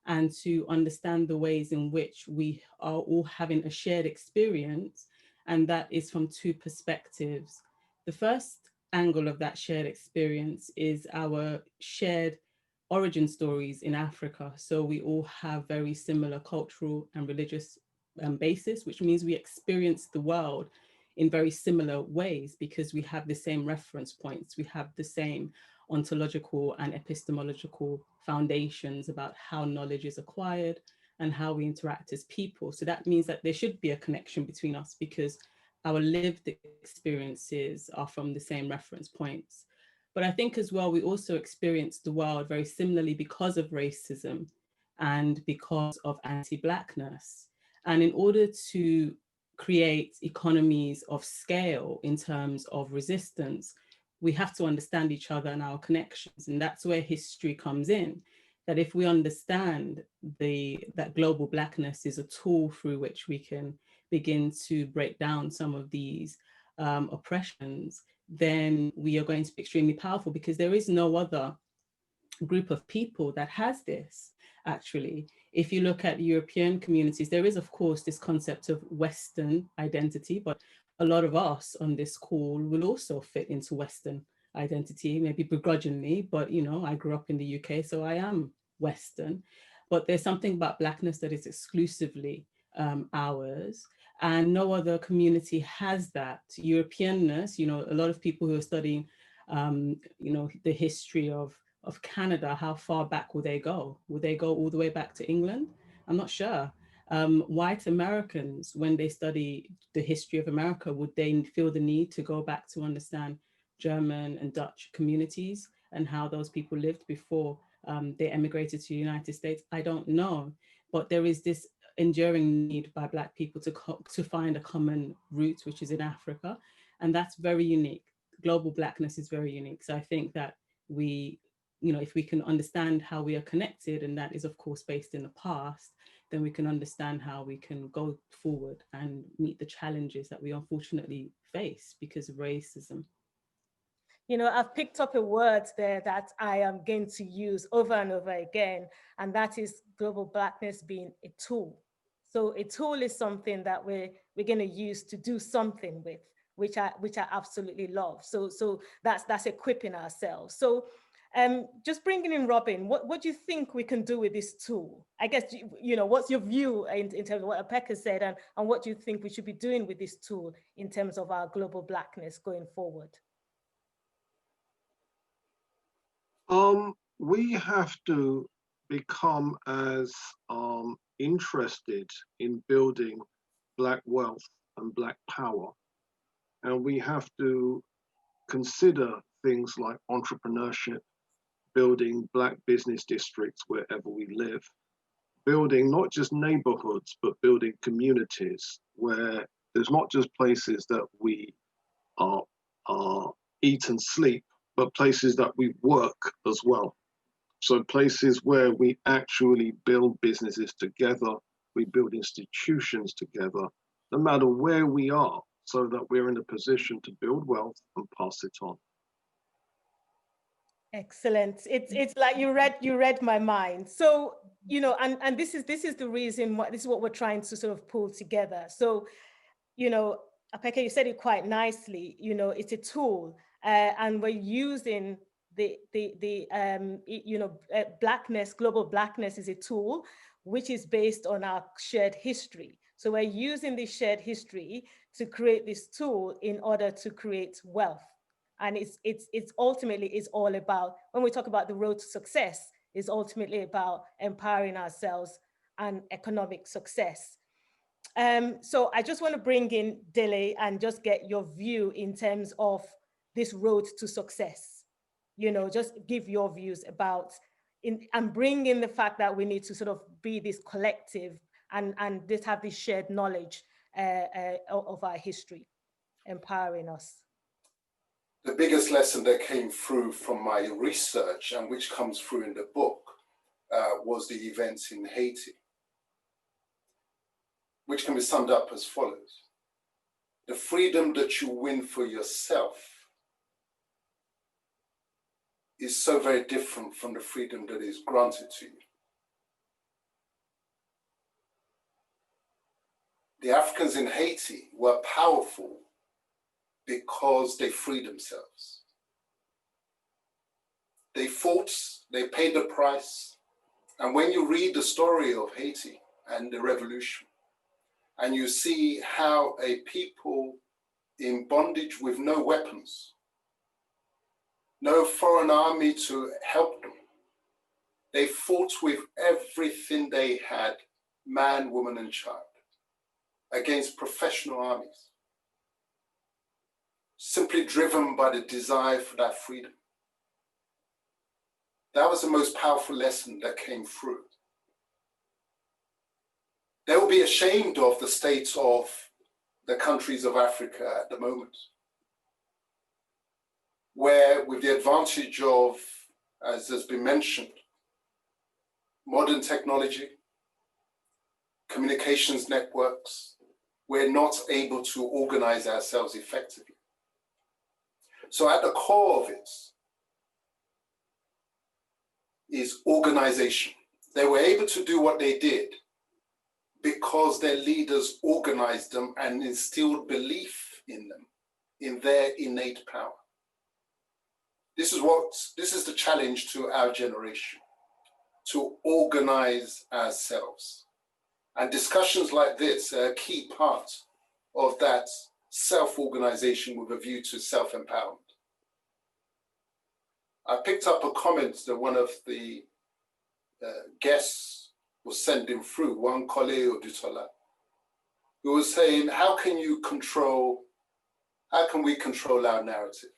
and to understand the ways in which we are all having a shared experience. And that is from two perspectives. The first angle of that shared experience is our shared origin stories in Africa. So we all have very similar cultural and religious basis, which means we experience the world in very similar ways because we have the same reference points, we have the same ontological and epistemological foundations about how knowledge is acquired and how we interact as people. So that means that there should be a connection between us because our lived experiences are from the same reference points. But I think as well, we also experience the world very similarly because of racism and because of anti-Blackness. And in order to create economies of scale in terms of resistance, we have to understand each other and our connections. And that's where history comes in, that if we understand that global Blackness is a tool through which we can begin to break down some of these oppressions, then we are going to be extremely powerful, because there is no other group of people that has this, actually. If you look at European communities, there is, of course, this concept of Western identity, but a lot of us on this call will also fit into Western identity, maybe begrudgingly, but you know, I grew up in the UK, so I am Western. But there's something about Blackness that is exclusively ours, and no other community has that. Europeanness, you know, a lot of people who are studying, you know, the history of Canada, how far back will they go? Will they go all the way back to England? I'm not sure. White Americans, when they study the history of America, would they feel the need to go back to understand German and Dutch communities and how those people lived before they emigrated to the United States? I don't know, but there is this enduring need by Black people to find a common root, which is in Africa, and that's very unique. Global Blackness is very unique. So I think that we, you know, if we can understand how we are connected, and that is of course based in the past, then we can understand how we can go forward and meet the challenges that we unfortunately face because of racism. You know, I've picked up a word there that I am going to use over and over again, and that is global Blackness being a tool. So a tool is something that we're going to use to do something with, which I absolutely love. So that's equipping ourselves. So just bringing in Robin, what do you think we can do with this tool? I guess, you know, what's your view in terms of what Apeka said, and what do you think we should be doing with this tool in terms of our global Blackness going forward? We have to become as interested in building Black wealth and Black power. And we have to consider things like entrepreneurship, building Black business districts wherever we live, building not just neighborhoods, but building communities where there's not just places that we eat and sleep, but places that we work as well. So places where we actually build businesses together, we build institutions together, no matter where we are, so that we're in a position to build wealth and pass it on. Excellent. It's like you read my mind. So, you know, and this is the reason why, this is what we're trying to sort of pull together. So, you know, Apeka, you said it quite nicely, you know, it's a tool, and we're using Blackness, global Blackness is a tool which is based on our shared history. So we're using this shared history to create this tool in order to create wealth. And it's ultimately is all about, when we talk about the road to success, is ultimately about empowering ourselves and economic success. So I just want to bring in Dele and just get your view in terms of this road to success. You know, just give your views about and bring in the fact that we need to sort of be this collective and just have this shared knowledge of our history, empowering us. The biggest lesson that came through from my research, and which comes through in the book, was the events in Haiti, which can be summed up as follows. The freedom that you win for yourself is so very different from the freedom that is granted to you. The Africans in Haiti were powerful because they freed themselves. They fought, they paid the price. And when you read the story of Haiti and the revolution, and you see how a people in bondage with no weapons, no foreign army to help them, they fought with everything they had, man, woman, and child, against professional armies, simply driven by the desire for that freedom. That was the most powerful lesson that came through. They will be ashamed of the state of the countries of Africa at the moment, where with the advantage of, as has been mentioned, modern technology, communications networks, we're not able to organize ourselves effectively. So at the core of it is organization. They were able to do what they did because their leaders organized them and instilled belief in them, in their innate power. This is the challenge to our generation, to organize ourselves. And discussions like this are a key part of that self-organization with a view to self-empowerment. I picked up a comment that one of the guests was sending through, one Koleo Dutola, who was saying, how can we control our narrative?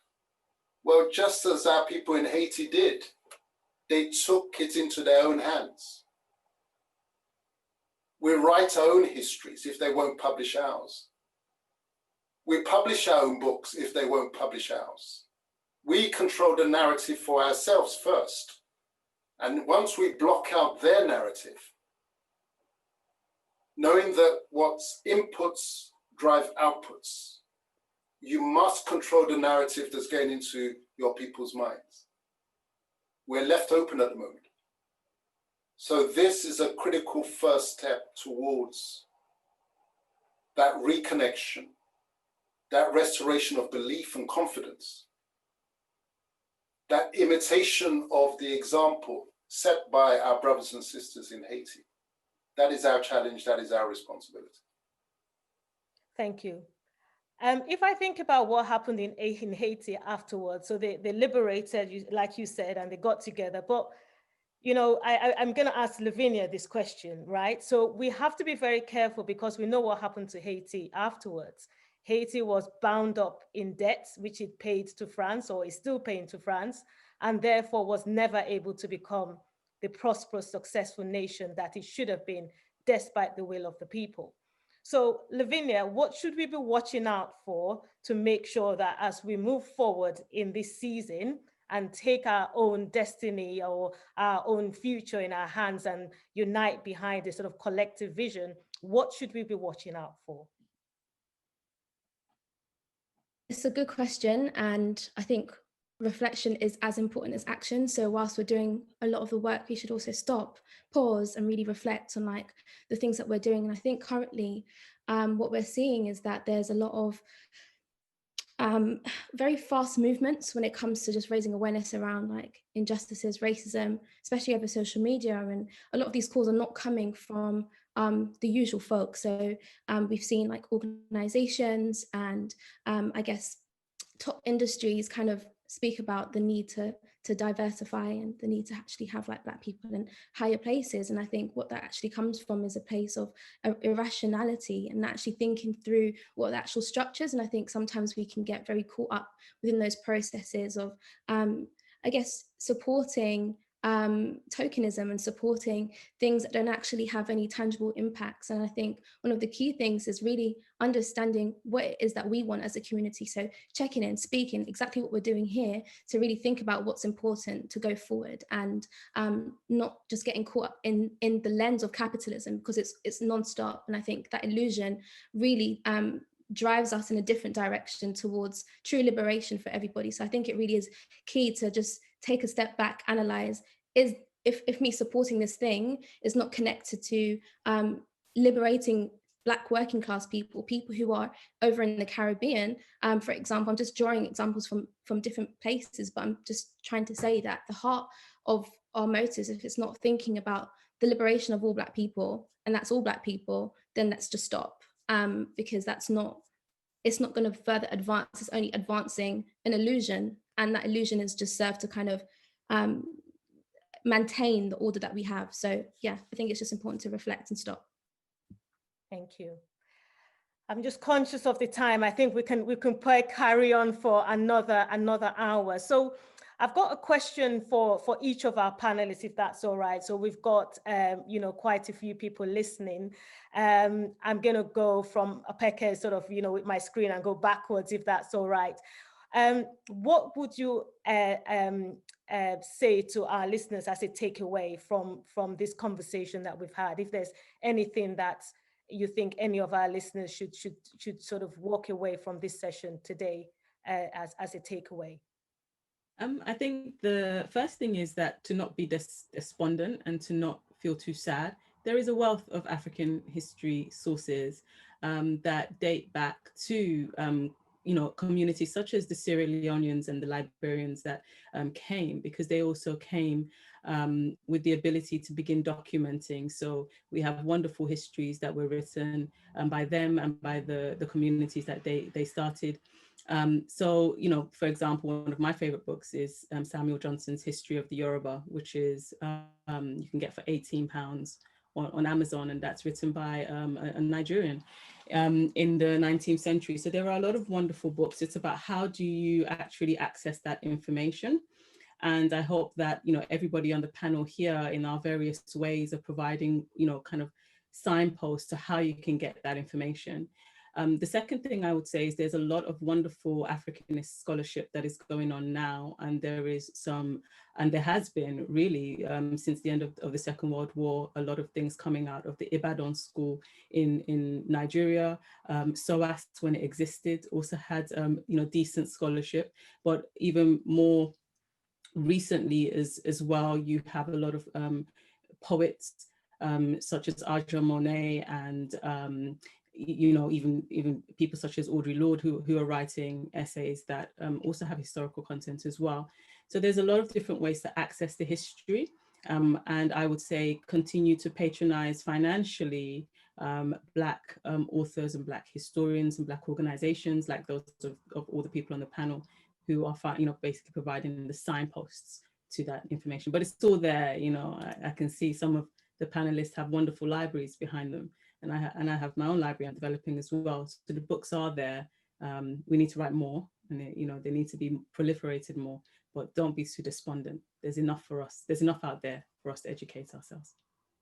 Well, just as our people in Haiti did, they took it into their own hands. We write our own histories if they won't publish ours. We publish our own books if they won't publish ours. We control the narrative for ourselves first. And once we block out their narrative, knowing that what's inputs drive outputs, you must control the narrative that's going into your people's minds. We're left open at the moment. So this is a critical first step towards that reconnection, that restoration of belief and confidence, that imitation of the example set by our brothers and sisters in Haiti. That is our challenge, that is our responsibility. Thank you. If I think about what happened in Haiti afterwards, so they liberated, like you said, and they got together. But, you know, I'm going to ask Lavinia this question, right? So we have to be very careful because we know what happened to Haiti afterwards. Haiti was bound up in debt, which it paid to France, or is still paying to France, and therefore was never able to become the prosperous, successful nation that it should have been, despite the will of the people. So, Lavinia, what should we be watching out for to make sure that as we move forward in this season and take our own destiny or our own future in our hands and unite behind a sort of collective vision, what should we be watching out for? It's a good question, and I think reflection is as important as action. So whilst we're doing a lot of the work, we should also stop, pause, and really reflect on like the things that we're doing. And I think currently what we're seeing is that there's a lot of very fast movements when it comes to just raising awareness around like injustices, racism, especially over social media. And a lot of these calls are not coming from the usual folks. So we've seen like organizations and I guess top industries kind of speak about the need to diversify and the need to actually have like Black people in higher places. And I think what that actually comes from is a place of irrationality and actually thinking through what the actual structures. And I think sometimes we can get very caught up within those processes of, I guess, supporting tokenism and supporting things that don't actually have any tangible impacts. And I think one of the key things is really understanding what it is that we want as a community. So checking in, speaking, exactly what we're doing here to really think about what's important to go forward and not just getting caught up in the lens of capitalism, because it's nonstop. And I think that illusion really drives us in a different direction towards true liberation for everybody. So I think it really is key to just take a step back, analyze, is if me supporting this thing is not connected to liberating Black working class people, people who are over in the Caribbean, for example. I'm just drawing examples from different places, but I'm just trying to say that the heart of our motives, if it's not thinking about the liberation of all Black people, and that's all Black people, then let's just stop, because it's not going to further advance. It's only advancing an illusion, and that illusion is just served to kind of maintain the order that we have. So yeah, I think it's just important to reflect and stop. Thank you. I'm just conscious of the time. I think we can probably carry on for another hour. So I've got a question for each of our panelists, if that's all right. So we've got quite a few people listening. I'm going to go from Apeke sort of with my screen and go backwards, if that's all right. What would you say to our listeners as a takeaway from this conversation that we've had? If there's anything that you think any of our listeners should sort of walk away from this session today as a takeaway? I think the first thing is that to not be despondent and to not feel too sad. There is a wealth of African history sources that date back to communities such as the Sierra Leoneans and the Liberians that came, because they also came with the ability to begin documenting. So we have wonderful histories that were written by them and by the communities that they started. So, for example, one of my favorite books is Samuel Johnson's History of the Yoruba, which is you can get for £18 on Amazon, and that's written by a Nigerian in the 19th century. So there are a lot of wonderful books. It's about how do you actually access that information. And I hope that, everybody on the panel here in our various ways of providing, kind of signposts to how you can get that information. The second thing I would say is there's a lot of wonderful Africanist scholarship that is going on now, and there has been really since the end of the Second World War, a lot of things coming out of the Ibadan school in Nigeria. SOAS, when it existed, also had decent scholarship, but even more recently as well, you have a lot of poets such as Aja Monet and even people such as Audre Lorde who are writing essays that also have historical content as well. So there's a lot of different ways to access the history. And I would say continue to patronize financially Black authors and Black historians and Black organizations like those of all the people on the panel who are basically providing the signposts to that information. But it's still there. I can see some of the panelists have wonderful libraries behind them. And I have my own library I'm developing as well. So the books are there. We need to write more, and they need to be proliferated more. But don't be too despondent. There's enough for us. There's enough out there for us to educate ourselves.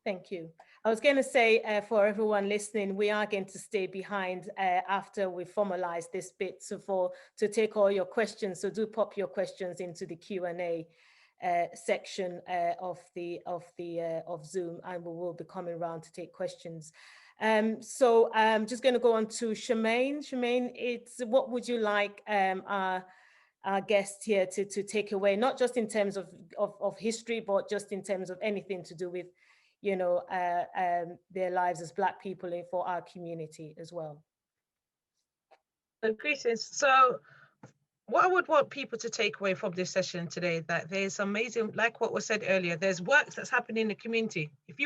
Thank you. I was going to say for everyone listening, we are going to stay behind after we formalize this bit, to take all your questions. So do pop your questions into the Q&A section of Zoom, and we will be coming around to take questions. So I'm just going to go on to Shemaine. Shemaine, what would you like our guest here to take away, not just in terms of history, but just in terms of anything to do with their lives as Black people for our community as well? Greetings. So what I would want people to take away from this session today, that there's amazing, like what was said earlier, there's work that's happening in the community. If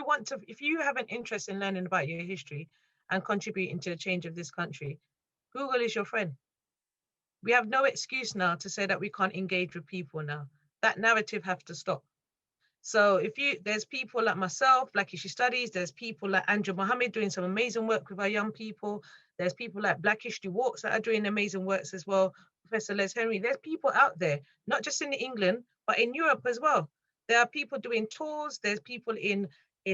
you have an interest in learning about your history and contributing to the change of this country, Google is your friend. We have no excuse now to say that we can't engage with people now. That narrative has to stop. So there's people like myself, Black History Studies, there's people like Andrew Mohammed doing some amazing work with our young people. There's people like Black History Walks that are doing amazing works as well. Professor Les Henry, there's people out there, not just in England, but in Europe as well. There are people doing tours, there's people in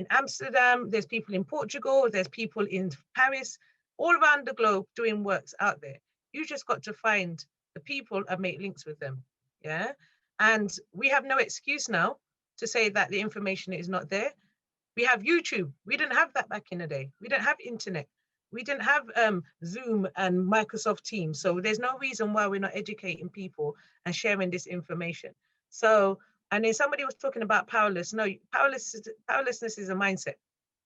Amsterdam, there's people in Portugal, there's people in Paris, all around the globe doing works out there. You just got to find the people and make links with them, yeah? And we have no excuse now to say that the information is not there. We have YouTube. We didn't have that back in the day. We didn't have internet. We didn't have Zoom and Microsoft Teams. So there's no reason why we're not educating people and sharing this information. So, and then somebody was talking about powerless. No, powerlessness is a mindset.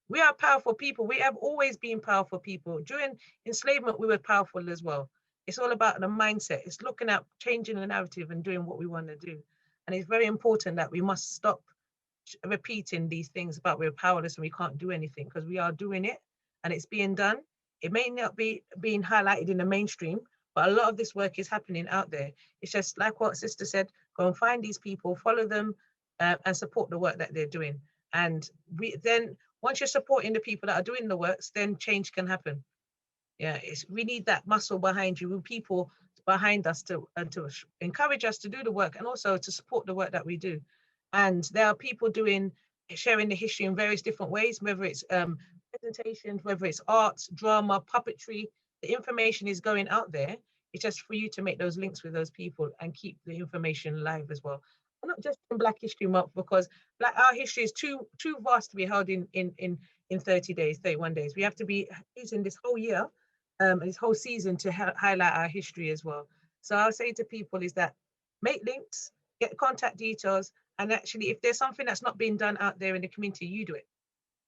We are powerful people. We have always been powerful people. During enslavement, we were powerful as well. It's all about the mindset. It's looking at changing the narrative and doing what we want to do. And it's very important that we must stop repeating these things about we're powerless and we can't do anything, because we are doing it and it's being done. It may not be being highlighted in the mainstream, but a lot of this work is happening out there. It's just like what Sister said, go and find these people, follow them and support the work that they're doing. And then once you're supporting the people that are doing the works, then change can happen. Yeah, we need that muscle behind you, with people behind us to encourage us to do the work and also to support the work that we do. And there are people sharing the history in various different ways, whether it's presentations, whether it's arts, drama, puppetry. The information is going out there. It's just for you to make those links with those people and keep the information alive as well. And not just in Black History Month, because our history is too vast to be held in 30 days, 31 days. We have to be using this whole year, this whole season to highlight our history as well. So I'll say to people is that make links, get contact details, and actually if there's something that's not being done out there in the community, you do it.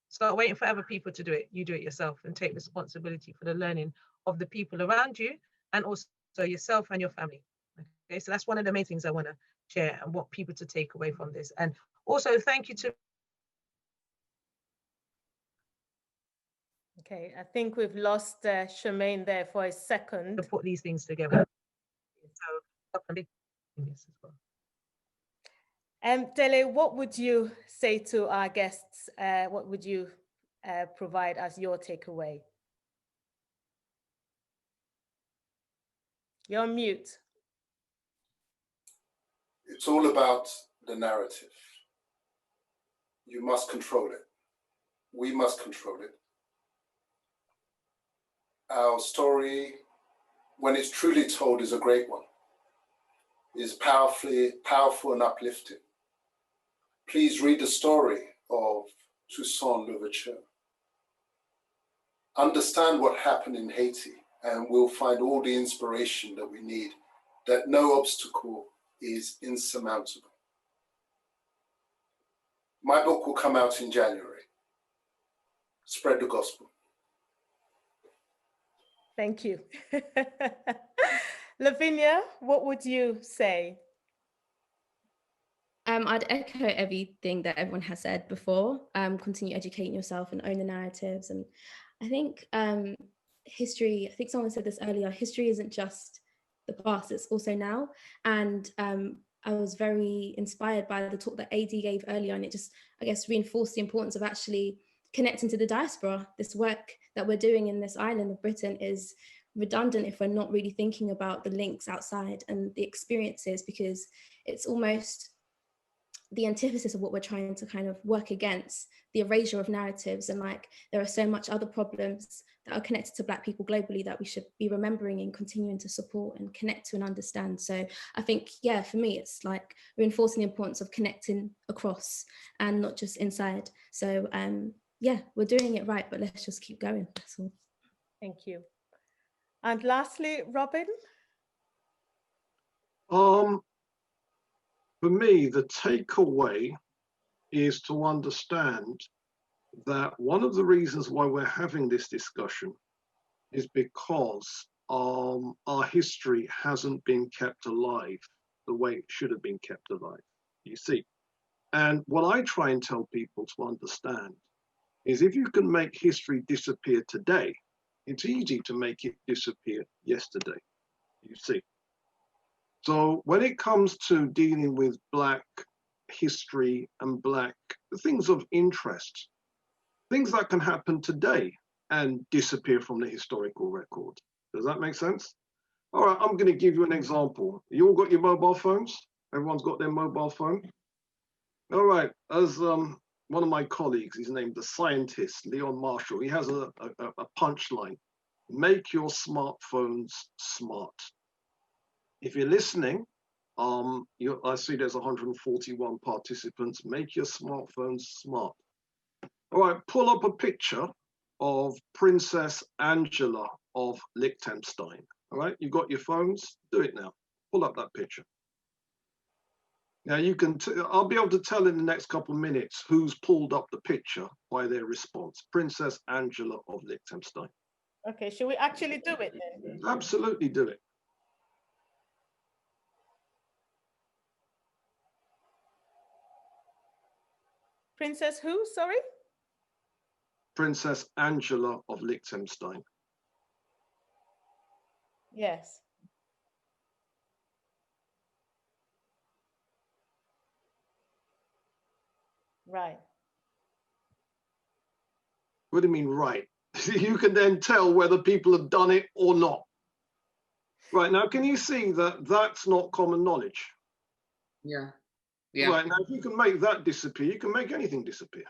Start waiting for other people to do it. You do it yourself and take responsibility for the learning of the people around you and also yourself and your family. Okay, so that's one of the main things I want to share and want people to take away from this. And also thank you to... Okay, I think we've lost Charmaine there for a second. To put these things together. So, this as well. Dele, what would you say to our guests? What would you provide as your takeaway? You're on mute. It's all about the narrative. You must control it. We must control it. Our story, when it's truly told, is a great one. Is powerful and uplifting. Please read the story of Toussaint Louverture. Understand what happened in Haiti, and we'll find all the inspiration that we need, that no obstacle is insurmountable. My book will come out in January. Spread the gospel. Thank you. Lavinia, what would you say? I'd echo everything that everyone has said before. Continue educating yourself and own the narratives. And I think history, I think someone said this earlier, history isn't just the past, it's also now. And I was very inspired by the talk that AD gave earlier, and it just, I guess, reinforced the importance of actually connecting to the diaspora. This work that we're doing in this island of Britain is redundant if we're not really thinking about the links outside and the experiences, because it's almost the antithesis of what we're trying to kind of work against, the erasure of narratives. And like, there are so much other problems that are connected to Black people globally that we should be remembering and continuing to support and connect to and understand. So I think, yeah, for me, it's like reinforcing the importance of connecting across and not just inside. So yeah, we're doing it right, but let's just keep going, that's all. Thank you. And lastly, Robin? For me, the takeaway is to understand that one of the reasons why we're having this discussion is because our history hasn't been kept alive the way it should have been kept alive, you see. And what I try and tell people to understand is if you can make history disappear today, it's easy to make it disappear yesterday, you see. So when it comes to dealing with Black history and Black things of interest, things that can happen today and disappear from the historical record. Does that make sense? All right, I'm going to give you an example. You all got your mobile phones? Everyone's got their mobile phone? All right, as one of my colleagues, he's named the scientist, Leon Marshall, he has a punchline. Make your smartphones smart. If you're listening, I see there's 141 participants. Make your smartphones smart. All right, pull up a picture of Princess Angela of Liechtenstein. All right, you got your phones? Do it now. Pull up that picture. Now you can, I'll be able to tell in the next couple of minutes who's pulled up the picture by their response. Princess Angela of Liechtenstein. Okay, should we actually do it then? Absolutely do it. Princess who, sorry? Princess Angela of Liechtenstein. Yes. Right. What do you mean, right? You can then tell whether people have done it or not. Right, now can you see that that's not common knowledge? Yeah. Yeah. Right, now if you can make that disappear, you can make anything disappear.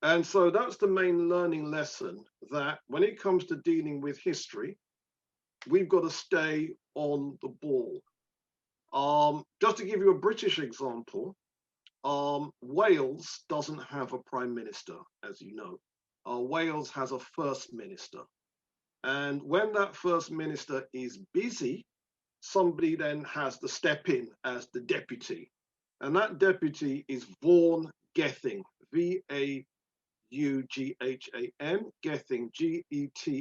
And so that's the main learning lesson, that when it comes to dealing with history, we've got to stay on the ball. Just to give you a British example, Wales doesn't have a prime minister, as you know. Wales has a first minister. And when that first minister is busy, somebody then has to step in as the deputy. And that deputy is Vaughan Gething, V-A-U-G-H-A-N, Gething, G-E-T-H-I-N-G,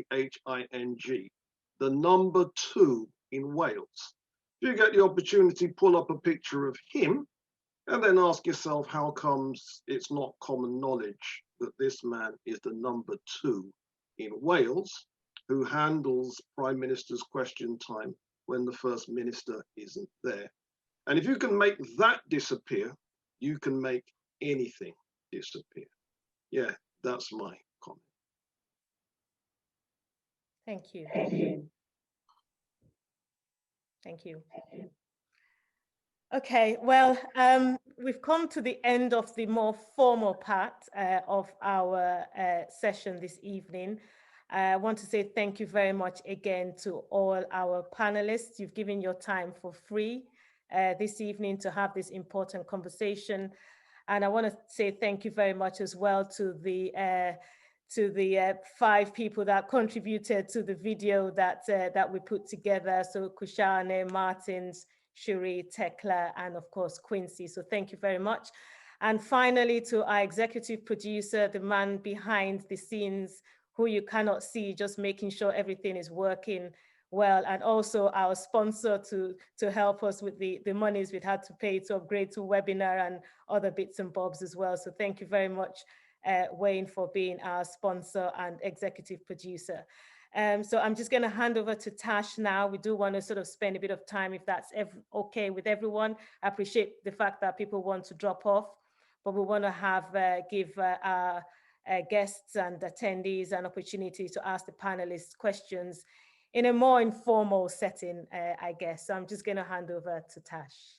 the number 2 in Wales. If you get the opportunity, pull up a picture of him and then ask yourself, how comes it's not common knowledge that this man is the number 2 in Wales, who handles Prime Minister's question time when the First Minister isn't there? And if you can make that disappear, you can make anything disappear. Yeah, that's my comment. Thank you. Thank you. Okay, well, we've come to the end of the more formal part of our session this evening. I want to say thank you very much again to all our panelists. You've given your time for free this evening to have this important conversation. And I want to say thank you very much as well to the 5 people that contributed to the video that we put together. So Kushane, Martins, Shuri, Tekla, and of course, Quincy. So thank you very much. And finally, to our executive producer, the man behind the scenes who you cannot see, just making sure everything is working well. And also our sponsor to help us with the monies we'd had to pay to upgrade to webinar and other bits and bobs as well. So thank you very much, Wayne, for being our sponsor and executive producer. So I'm just going to hand over to Tash now. We do want to sort of spend a bit of time, if that's okay with everyone. I appreciate the fact that people want to drop off, but we want to give our guests and attendees an opportunity to ask the panelists questions in a more informal setting, I guess. So I'm just going to hand over to Tash.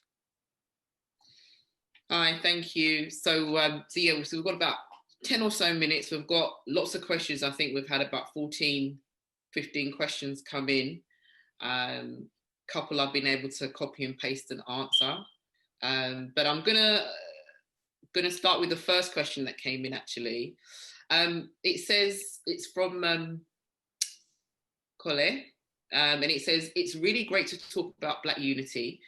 Hi, thank you. So yeah, so we've got about 10 or so minutes. We've got lots of questions. I think we've had about 15 questions come in. Couple I've been able to copy and paste and answer. But I'm gonna start with the first question that came in actually. It says, it's from Colette, and it says, it's really great to talk about Black unity,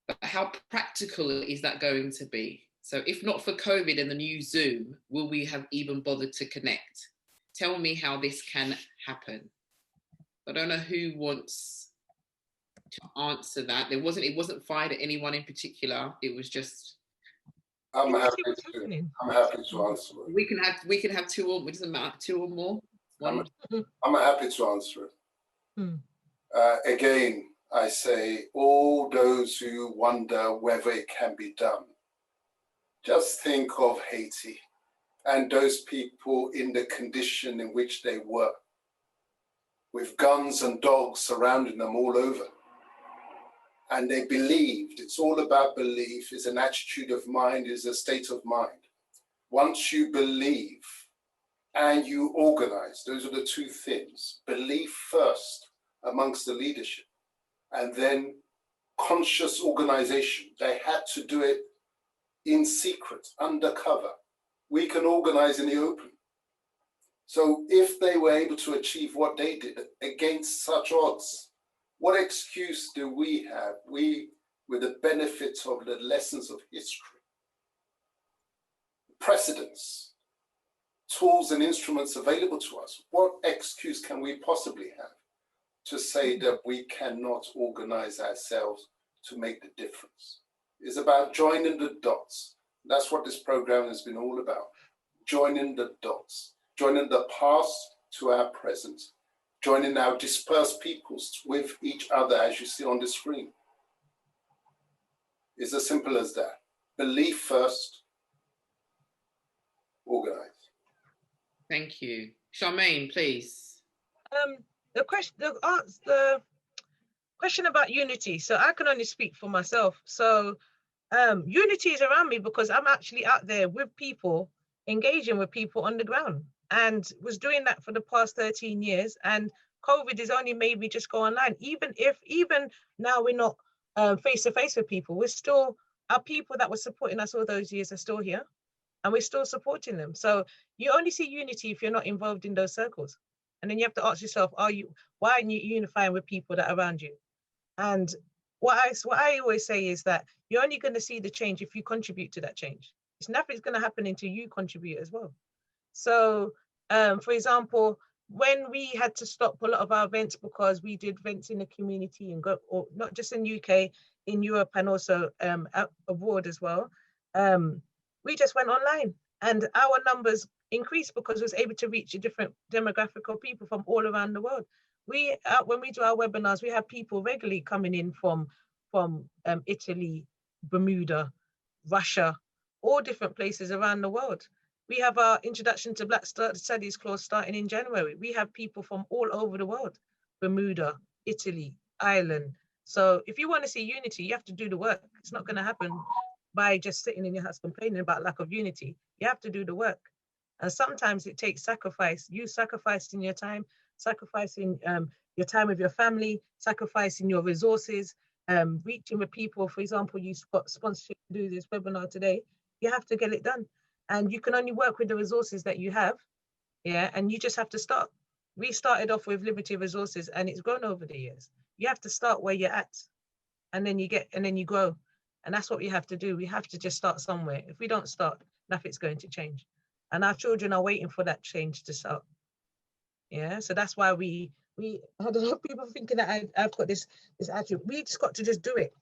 but how practical is that going to be? So if not for COVID and the new Zoom, will we have even bothered to connect? Tell me how this can happen. I don't know who wants to answer that. It wasn't fired at anyone in particular. It was just. I'm happy to answer it. We can have 2 or, it doesn't matter, 2 or more. One. I'm happy to answer it. Again, I say, all those who wonder whether it can be done, just think of Haiti and those people in the condition in which they were, with guns and dogs surrounding them all over. And they believed, it's all about belief, it's an attitude of mind, it's a state of mind. Once you believe and you organize, those are the 2 things. Belief first amongst the leadership, and then conscious organization. They had to do it in secret, undercover. We can organize in the open. So if they were able to achieve what they did against such odds, what excuse do we have, we with the benefits of the lessons of history, precedents, tools and instruments available to us? What excuse can we possibly have to say that we cannot organize ourselves to make the difference? It's about joining the dots. That's what this program has been all about. Joining the dots, joining the past to our present, joining our dispersed peoples with each other, as you see on the screen. It's as simple as that. Believe first, organize. Thank you. Charmaine, please. The question about unity. So I can only speak for myself. So unity is around me because I'm actually out there with people, engaging with people on the ground, and was doing that for the past 13 years. And COVID has only made me just go online. Even now we're not face to face with people, we're still, our people that were supporting us all those years are still here, and we're still supporting them. So you only see unity if you're not involved in those circles. And then you have to ask yourself, why aren't you unifying with people that are around you? And what I always say is that you're only going to see the change if you contribute to that change. It's nothing's going to happen until you contribute as well. So, for example, when we had to stop a lot of our events because we did events in the community and or not just in UK, in Europe, and also abroad as well, we just went online, and our numbers increased because we was able to reach a different demographic of people from all around the world. When we do our webinars, we have people regularly coming in from Italy, Bermuda, Russia, all different places around the world. We have our Introduction to Black Studies course starting in January. We have people from all over the world, Bermuda, Italy, Ireland. So if you want to see unity, you have to do the work. It's not going to happen by just sitting in your house complaining about lack of unity. You have to do the work. And sometimes it takes sacrifice. You sacrificing your time, sacrificing your time with your family, sacrificing your resources, reaching with people. For example, you got sponsorship to do this webinar today. You have to get it done. And you can only work with the resources that you have. Yeah, and you just have to start. We started off with limited resources and it's grown over the years. You have to start where you're at, and then you grow. And that's what we have to do. We have to just start somewhere. If we don't start, nothing's going to change. And our children are waiting for that change to start. Yeah, so that's why we had a lot of people thinking that I've got this attitude. We just got to just do it.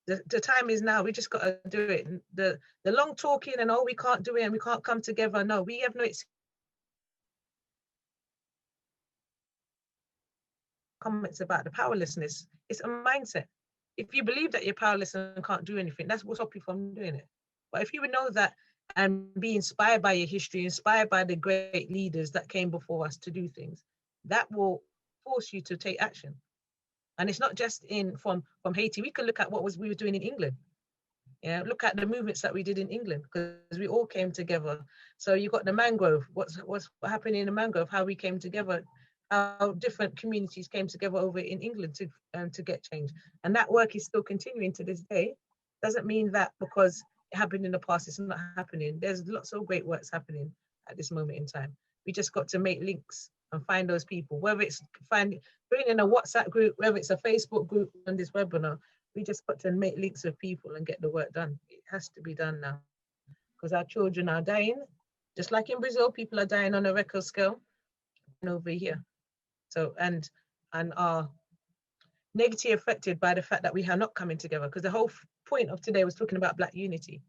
The time is now. We just got to do it. The long talking and we can't do it and we can't come together. No, we have no comments about the powerlessness. It's a mindset. If you believe that you're powerless and can't do anything, that's what stops you from doing it. But if you would know that and be inspired by your history, inspired by the great leaders that came before us to do things, that will force you to take action. And it's not just from Haiti. We can look at what we were doing in England. Yeah, look at the movements that we did in England, because we all came together. So you got the mangrove. What's happening in the mangrove? How we came together, how different communities came together over in England to get change. And that work is still continuing to this day. Doesn't mean that because it happened in the past, it's not happening. There's lots of great works happening at this moment in time. We just got to make links and find those people, whether it's bring in a WhatsApp group, whether it's a Facebook group on this webinar. We just got to make links with people and get the work done. It has to be done now, because our children are dying. Just like in Brazil, people are dying on a record scale, and over here. So, and are negatively affected by the fact that we are not coming together, because the whole point of today was talking about Black unity.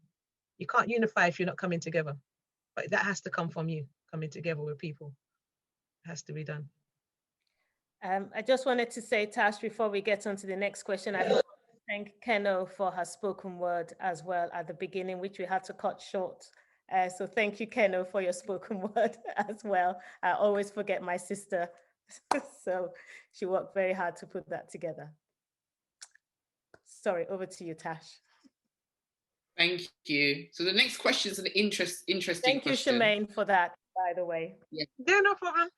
You can't unify if you're not coming together, but that has to come from you, coming together with people. It has to be done. I just wanted to say, Tash, before we get on to the next question, I want to thank Keno for her spoken word as well at the beginning, which we had to cut short. So thank you, Keno, for your spoken word as well. I always forget my sister. So she worked very hard to put that together. Sorry, over to you, Tash. Thank you. So the next question is an interesting Thank question. You, Shemaine, for that, by the way. Yeah, no problem.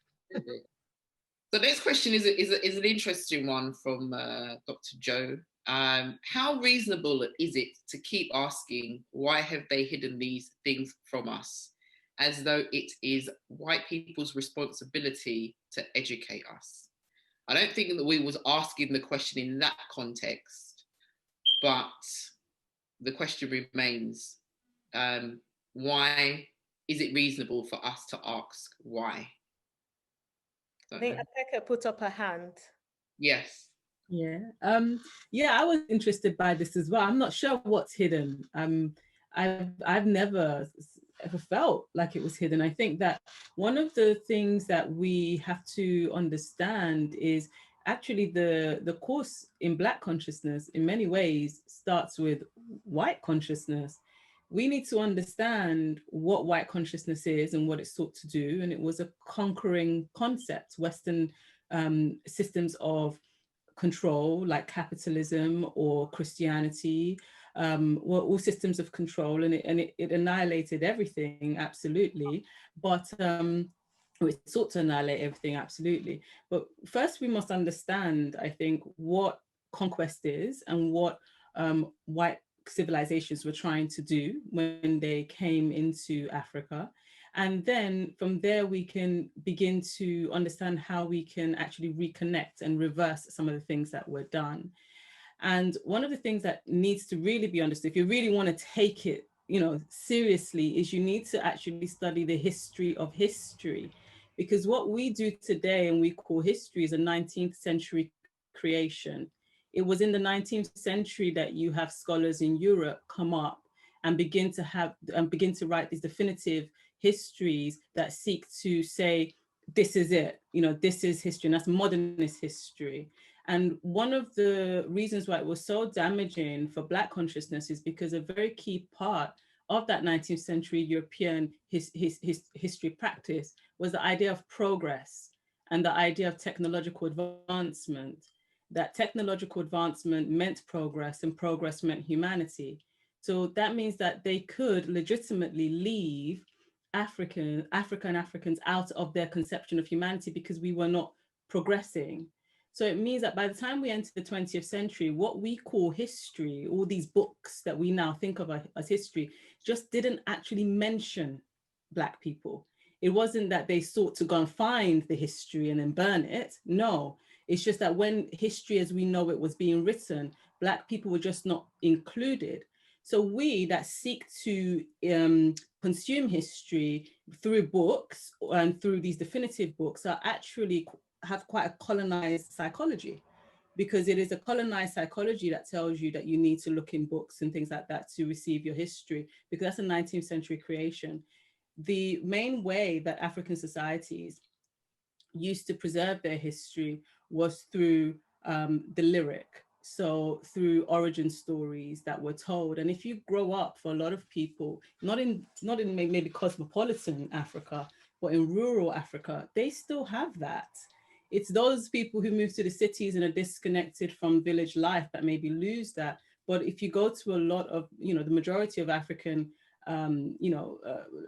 So the next question is an interesting one from Dr. Joe. How reasonable is it to keep asking, why have they hidden these things from us, as though it is white people's responsibility to educate us? I don't think that we was asking the question in that context, but the question remains, why is it reasonable for us to ask why? I think Ateka put up her hand. Yes. Yeah. Yeah, I was interested by this as well. I'm not sure what's hidden. I've never ever felt like it was hidden. I think that one of the things that we have to understand is actually the course in Black consciousness in many ways starts with white consciousness. We need to understand what white consciousness is and what it sought to do. And it was a conquering concept. Western systems of control, like capitalism or Christianity, were all systems of control, and it annihilated everything, absolutely. But We sought to annihilate everything, absolutely. But first we must understand, I think, what conquest is and what white civilizations were trying to do when they came into Africa. And then from there, we can begin to understand how we can actually reconnect and reverse some of the things that were done. And one of the things that needs to really be understood, if you really want to take it, seriously, is you need to actually study the history of history. Because what we do today and we call history is a 19th century creation. It was in the 19th century that you have scholars in Europe come up and begin to write these definitive histories that seek to say, this is it, this is history, and that's modernist history. And one of the reasons why it was so damaging for Black consciousness is because a very key part of that 19th century European history practice was the idea of progress and the idea of technological advancement. That technological advancement meant progress and progress meant humanity. So that means that they could legitimately leave Africa and Africans out of their conception of humanity because we were not progressing. So it means that by the time we enter the 20th century, what we call history, all these books that we now think of as history, just didn't actually mention Black people. It wasn't that they sought to go and find the history and then burn it. No, it's just that when history as we know it was being written, Black people were just not included. So we that seek to consume history through books and through these definitive books are actually have quite a colonized psychology, because it is a colonized psychology that tells you that you need to look in books and things like that to receive your history, because that's a 19th century creation. The main way that African societies used to preserve their history was through the lyric. So through origin stories that were told. And if you grow up, for a lot of people, not in maybe cosmopolitan Africa, but in rural Africa, they still have that. It's those people who move to the cities and are disconnected from village life that maybe lose that. But if you go to a lot of, the majority of African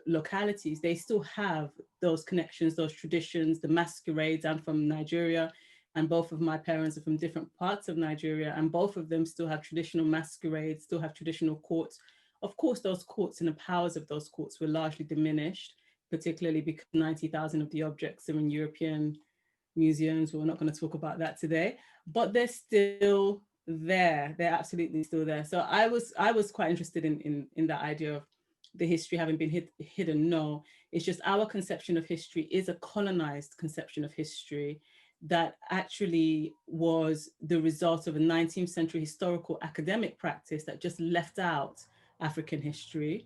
localities, they still have those connections, those traditions, the masquerades. I'm from Nigeria, and both of my parents are from different parts of Nigeria, and both of them still have traditional masquerades, still have traditional courts. Of course, those courts and the powers of those courts were largely diminished, particularly because 90,000 of the objects are in European museums. We're not going to talk about that today, but they're still there. They're absolutely still there. So I was quite interested in that idea of the history having been hidden. No, it's just our conception of history is a colonized conception of history that actually was the result of a 19th century historical academic practice that just left out African history.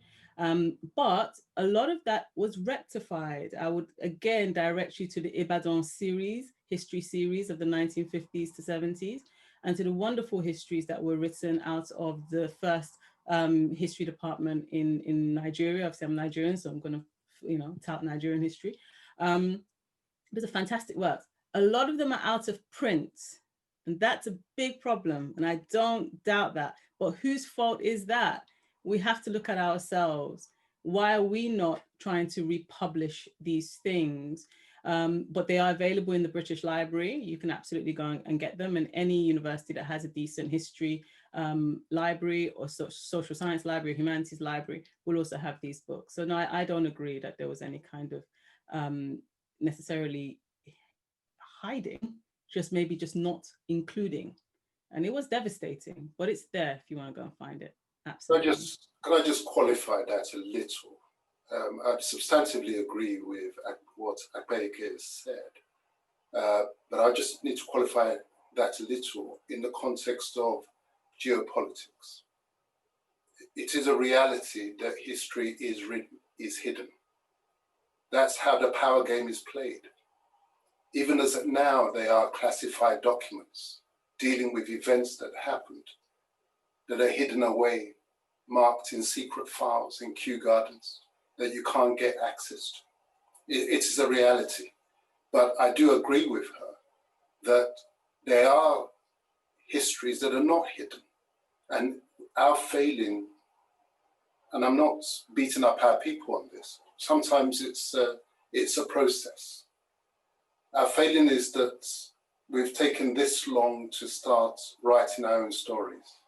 But a lot of that was rectified. I would again direct you to the Ibadan series, history series of the 1950s to 70s, and to the wonderful histories that were written out of the first history department in Nigeria. Obviously, I'm Nigerian, so I'm going to, tout Nigerian history. There's a fantastic work. A lot of them are out of print, and that's a big problem, and I don't doubt that. But whose fault is that? We have to look at ourselves. Why are we not trying to republish these things? But they are available in the British Library. You can absolutely go and get them, and any university that has a decent history library or social science library, humanities library will also have these books. So no, I don't agree that there was any kind of necessarily hiding, just maybe just not including. And it was devastating, but it's there if you want to go and find it. Absolutely. Can I just qualify that a little? I substantively agree with what Akpeke has said, but I just need to qualify that a little in the context of geopolitics. It is a reality that history is hidden. That's how the power game is played. Even as now they are classified documents dealing with events that happened, that are hidden away, marked in secret files in Kew Gardens that you can't get access to. It is a reality. But I do agree with her that there are histories that are not hidden. And our failing, and I'm not beating up our people on this, sometimes it's It's a process. Our failing is that we've taken this long to start writing our own stories,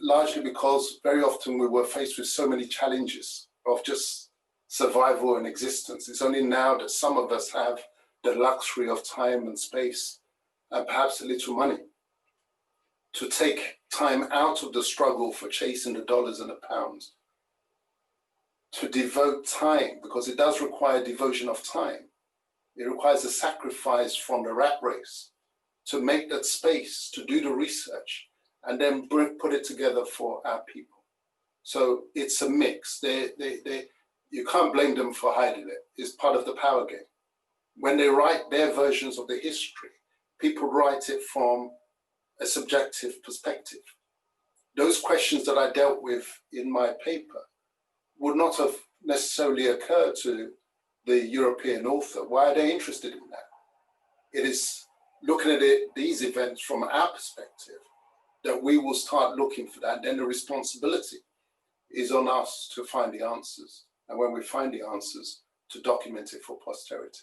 largely because very often we were faced with so many challenges of just survival and existence. It's only now that some of us have the luxury of time and space and perhaps a little money to take time out of the struggle for chasing the dollars and the pounds, to devote time, because it does require devotion of time. It requires a sacrifice from the rat race to make that space, to do the research, and then put it together for our people. So it's a mix. You can't blame them for hiding it. It's part of the power game. When they write their versions of the history, people write it from a subjective perspective. Those questions that I dealt with in my paper would not have necessarily occurred to the European author. Why are they interested in that? It is looking at these events from our perspective that we will start looking for that. And then the responsibility is on us to find the answers. And when we find the answers, to document it for posterity.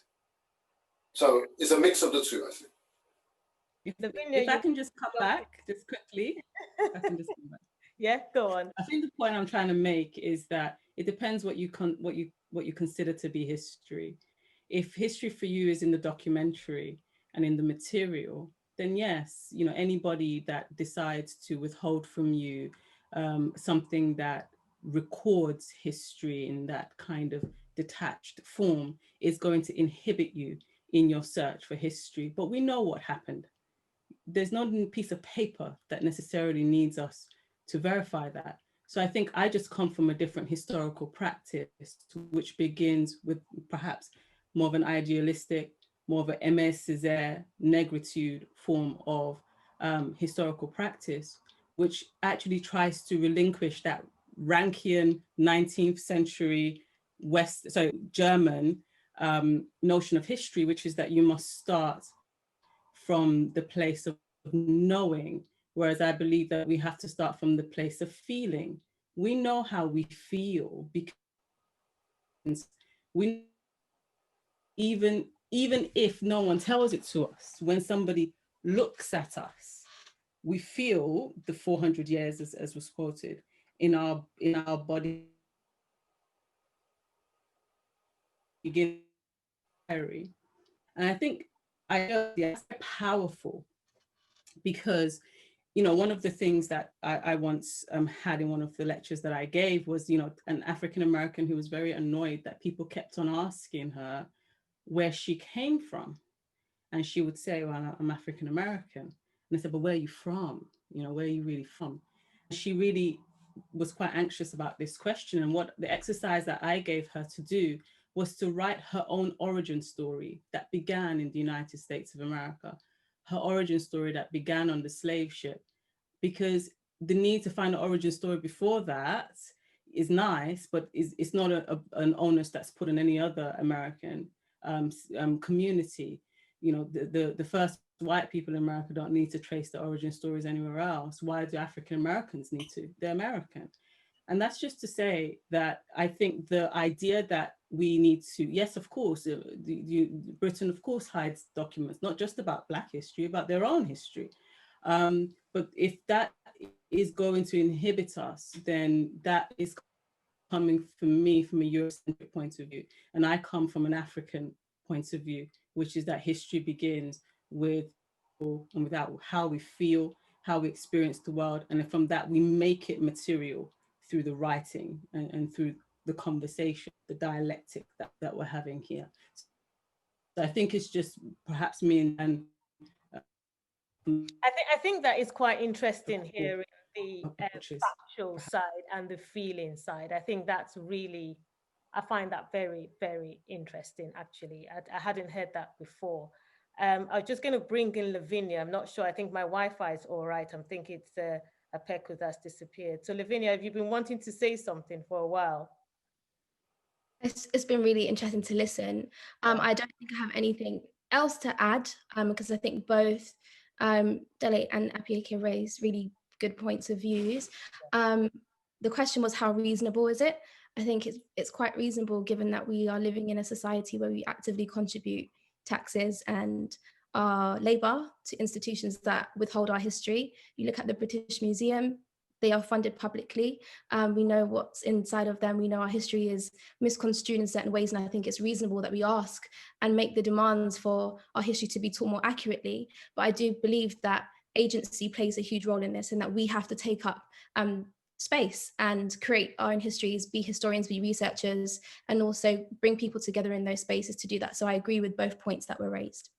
So it's a mix of the two, I think. If I can just come back just quickly, I can just come back. Yeah, go on. I think the point I'm trying to make is that it depends what you consider to be history. If history for you is in the documentary and in the material, then yes, you know, anybody that decides to withhold from you something that records history in that kind of detached form is going to inhibit you in your search for history. But we know what happened. There's not a piece of paper that necessarily needs us to verify that. So I think I just come from a different historical practice, which begins with perhaps more of an idealistic, more of an Aimé Césaire negritude form of historical practice, which actually tries to relinquish that Rankian 19th century German notion of history, which is that you must start from the place of knowing, whereas I believe that we have to start from the place of feeling. We know how we feel because we, even if no one tells it to us, when somebody looks at us, we feel the 400 years, as was quoted, in our body. Begin, and I think that's powerful, because you know, one of the things that I once had in one of the lectures that I gave was, you know, an African American who was very annoyed that people kept on asking her where she came from, and she would say, well, I'm African American. And I said, but where are you from? You know, where are you really from? And she really was quite anxious about this question. And what the exercise that I gave her to do was to write her own origin story that began in the United States of America, her origin story that began on the slave ship, because the need to find an origin story before that is nice, but it's not an onus that's put on any other American community. You know, the first white people in America don't need to trace their origin stories anywhere else. Why do African Americans need to? They're American. And that's just to say that I think the idea that we need to, yes, of course, Britain, of course, hides documents, not just about Black history, about their own history. But if that is going to inhibit us, then that is coming from me from a Eurocentric point of view. And I come from an African point of view, which is that history begins with and without how we feel, how we experience the world. And from that, we make it material through the writing and through the conversation, the dialectic that we're having here. So I think it's just perhaps me and I think that is quite interesting here in the factual side and the feeling side. I think that's really, I find that very, very interesting, actually. I hadn't heard that before. I was just going to bring in Lavinia. I'm not sure. I think my Wi-Fi is all right. I'm thinking it's a Peku that's disappeared. So Lavinia, have you been wanting to say something for a while? It's been really interesting to listen. I don't think I have anything else to add because I think both Dele and Apieke raised really good points of views. The question was, how reasonable is it? I think it's quite reasonable given that we are living in a society where we actively contribute taxes and our labour to institutions that withhold our history. You look at the British Museum, they are funded publicly. We know what's inside of them. We know our history is misconstrued in certain ways. And I think it's reasonable that we ask and make the demands for our history to be taught more accurately. But I do believe that agency plays a huge role in this, and that we have to take up space and create our own histories, be historians, be researchers, and also bring people together in those spaces to do that. So I agree with both points that were raised.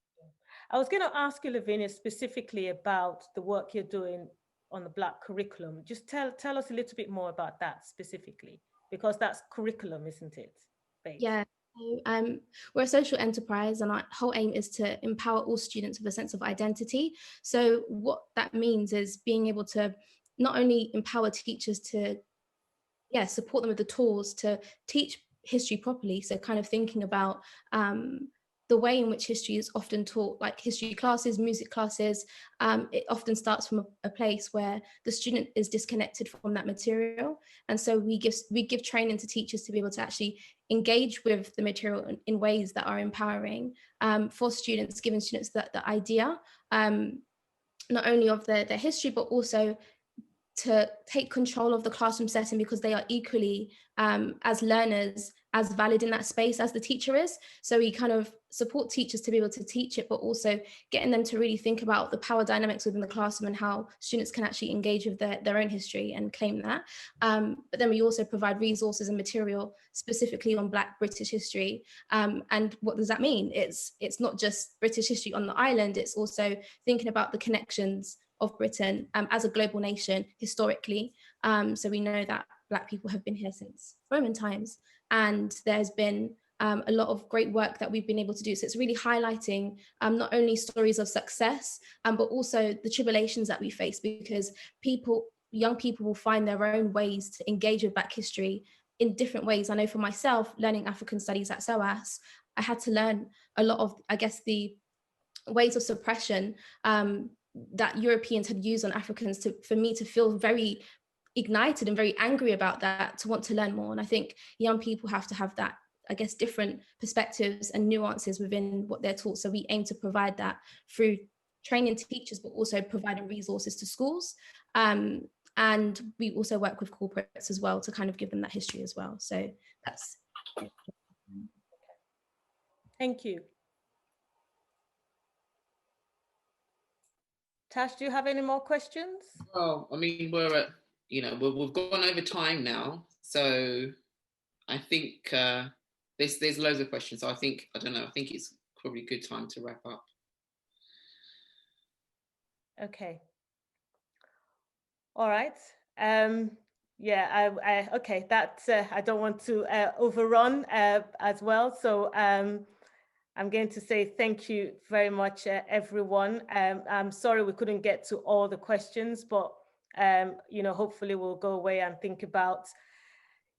I was going to ask you, Lavinia, specifically about the work you're doing on the Black curriculum. Just tell us a little bit more about that specifically, because that's curriculum, isn't it? Based? Yeah. We're a social enterprise, and our whole aim is to empower all students with a sense of identity. So what that means is being able to not only empower teachers to support them with the tools to teach history properly, so kind of thinking about the way in which history is often taught, like history classes, music classes, it often starts from a place where the student is disconnected from that material. And so we give training to teachers to be able to actually engage with the material in ways that are empowering for students, giving students the idea, not only of their history, but also to take control of the classroom setting, because they are equally, as learners, as valid in that space as the teacher is. So we kind of support teachers to be able to teach it, but also getting them to really think about the power dynamics within the classroom and how students can actually engage with their own history and claim that. But then we also provide resources and material specifically on Black British history. And what does that mean? It's not just British history on the island, it's also thinking about the connections of Britain as a global nation historically. So we know that Black people have been here since Roman times, and there's been a lot of great work that we've been able to do. So it's really highlighting not only stories of success, but also the tribulations that we face, because young people will find their own ways to engage with Black history in different ways. I know for myself, learning African studies at SOAS, I had to learn a lot of, I guess, the ways of suppression that Europeans had used on Africans for me to feel very ignited and very angry about that, to want to learn more. And I think young people have to have that, I guess, different perspectives and nuances within what they're taught. So we aim to provide that through training teachers, but also providing resources to schools. And we also work with corporates as well to kind of give them that history as well. So that's. Thank you. Tash, do you have any more questions? Well, I mean, we're at, we've gone over time now, so I think there's loads of questions. So I think it's probably a good time to wrap up. Okay. All right. Okay. That's I don't want to overrun as well. So I'm going to say thank you very much, everyone. I'm sorry we couldn't get to all the questions, but hopefully we'll go away and think about,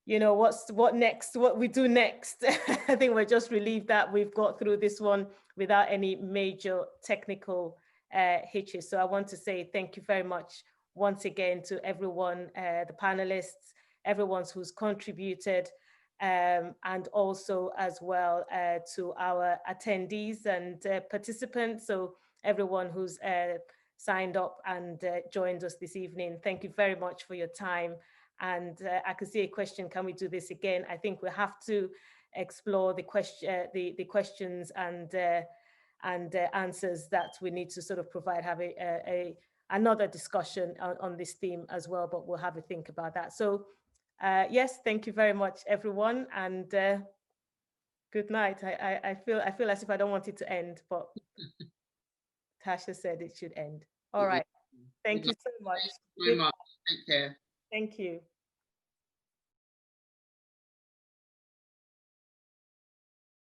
what next, what we do next. I think we're just relieved that we've got through this one without any major technical hitches. So I want to say thank you very much once again to everyone, the panelists, everyone who's contributed, and also as well to our attendees and participants. So everyone who's signed up and joined us this evening, thank you very much for your time. And I could see a question, can we do this again? I think we have to explore the questions and answers that we need to sort of provide, have another discussion on this theme as well, but we'll have a think about that. So yes, thank you very much, everyone, and good night. I feel as if I don't want it to end, but Tasha said it should end. All right. Thank you so much. Thank you very much. Take care. Thank you.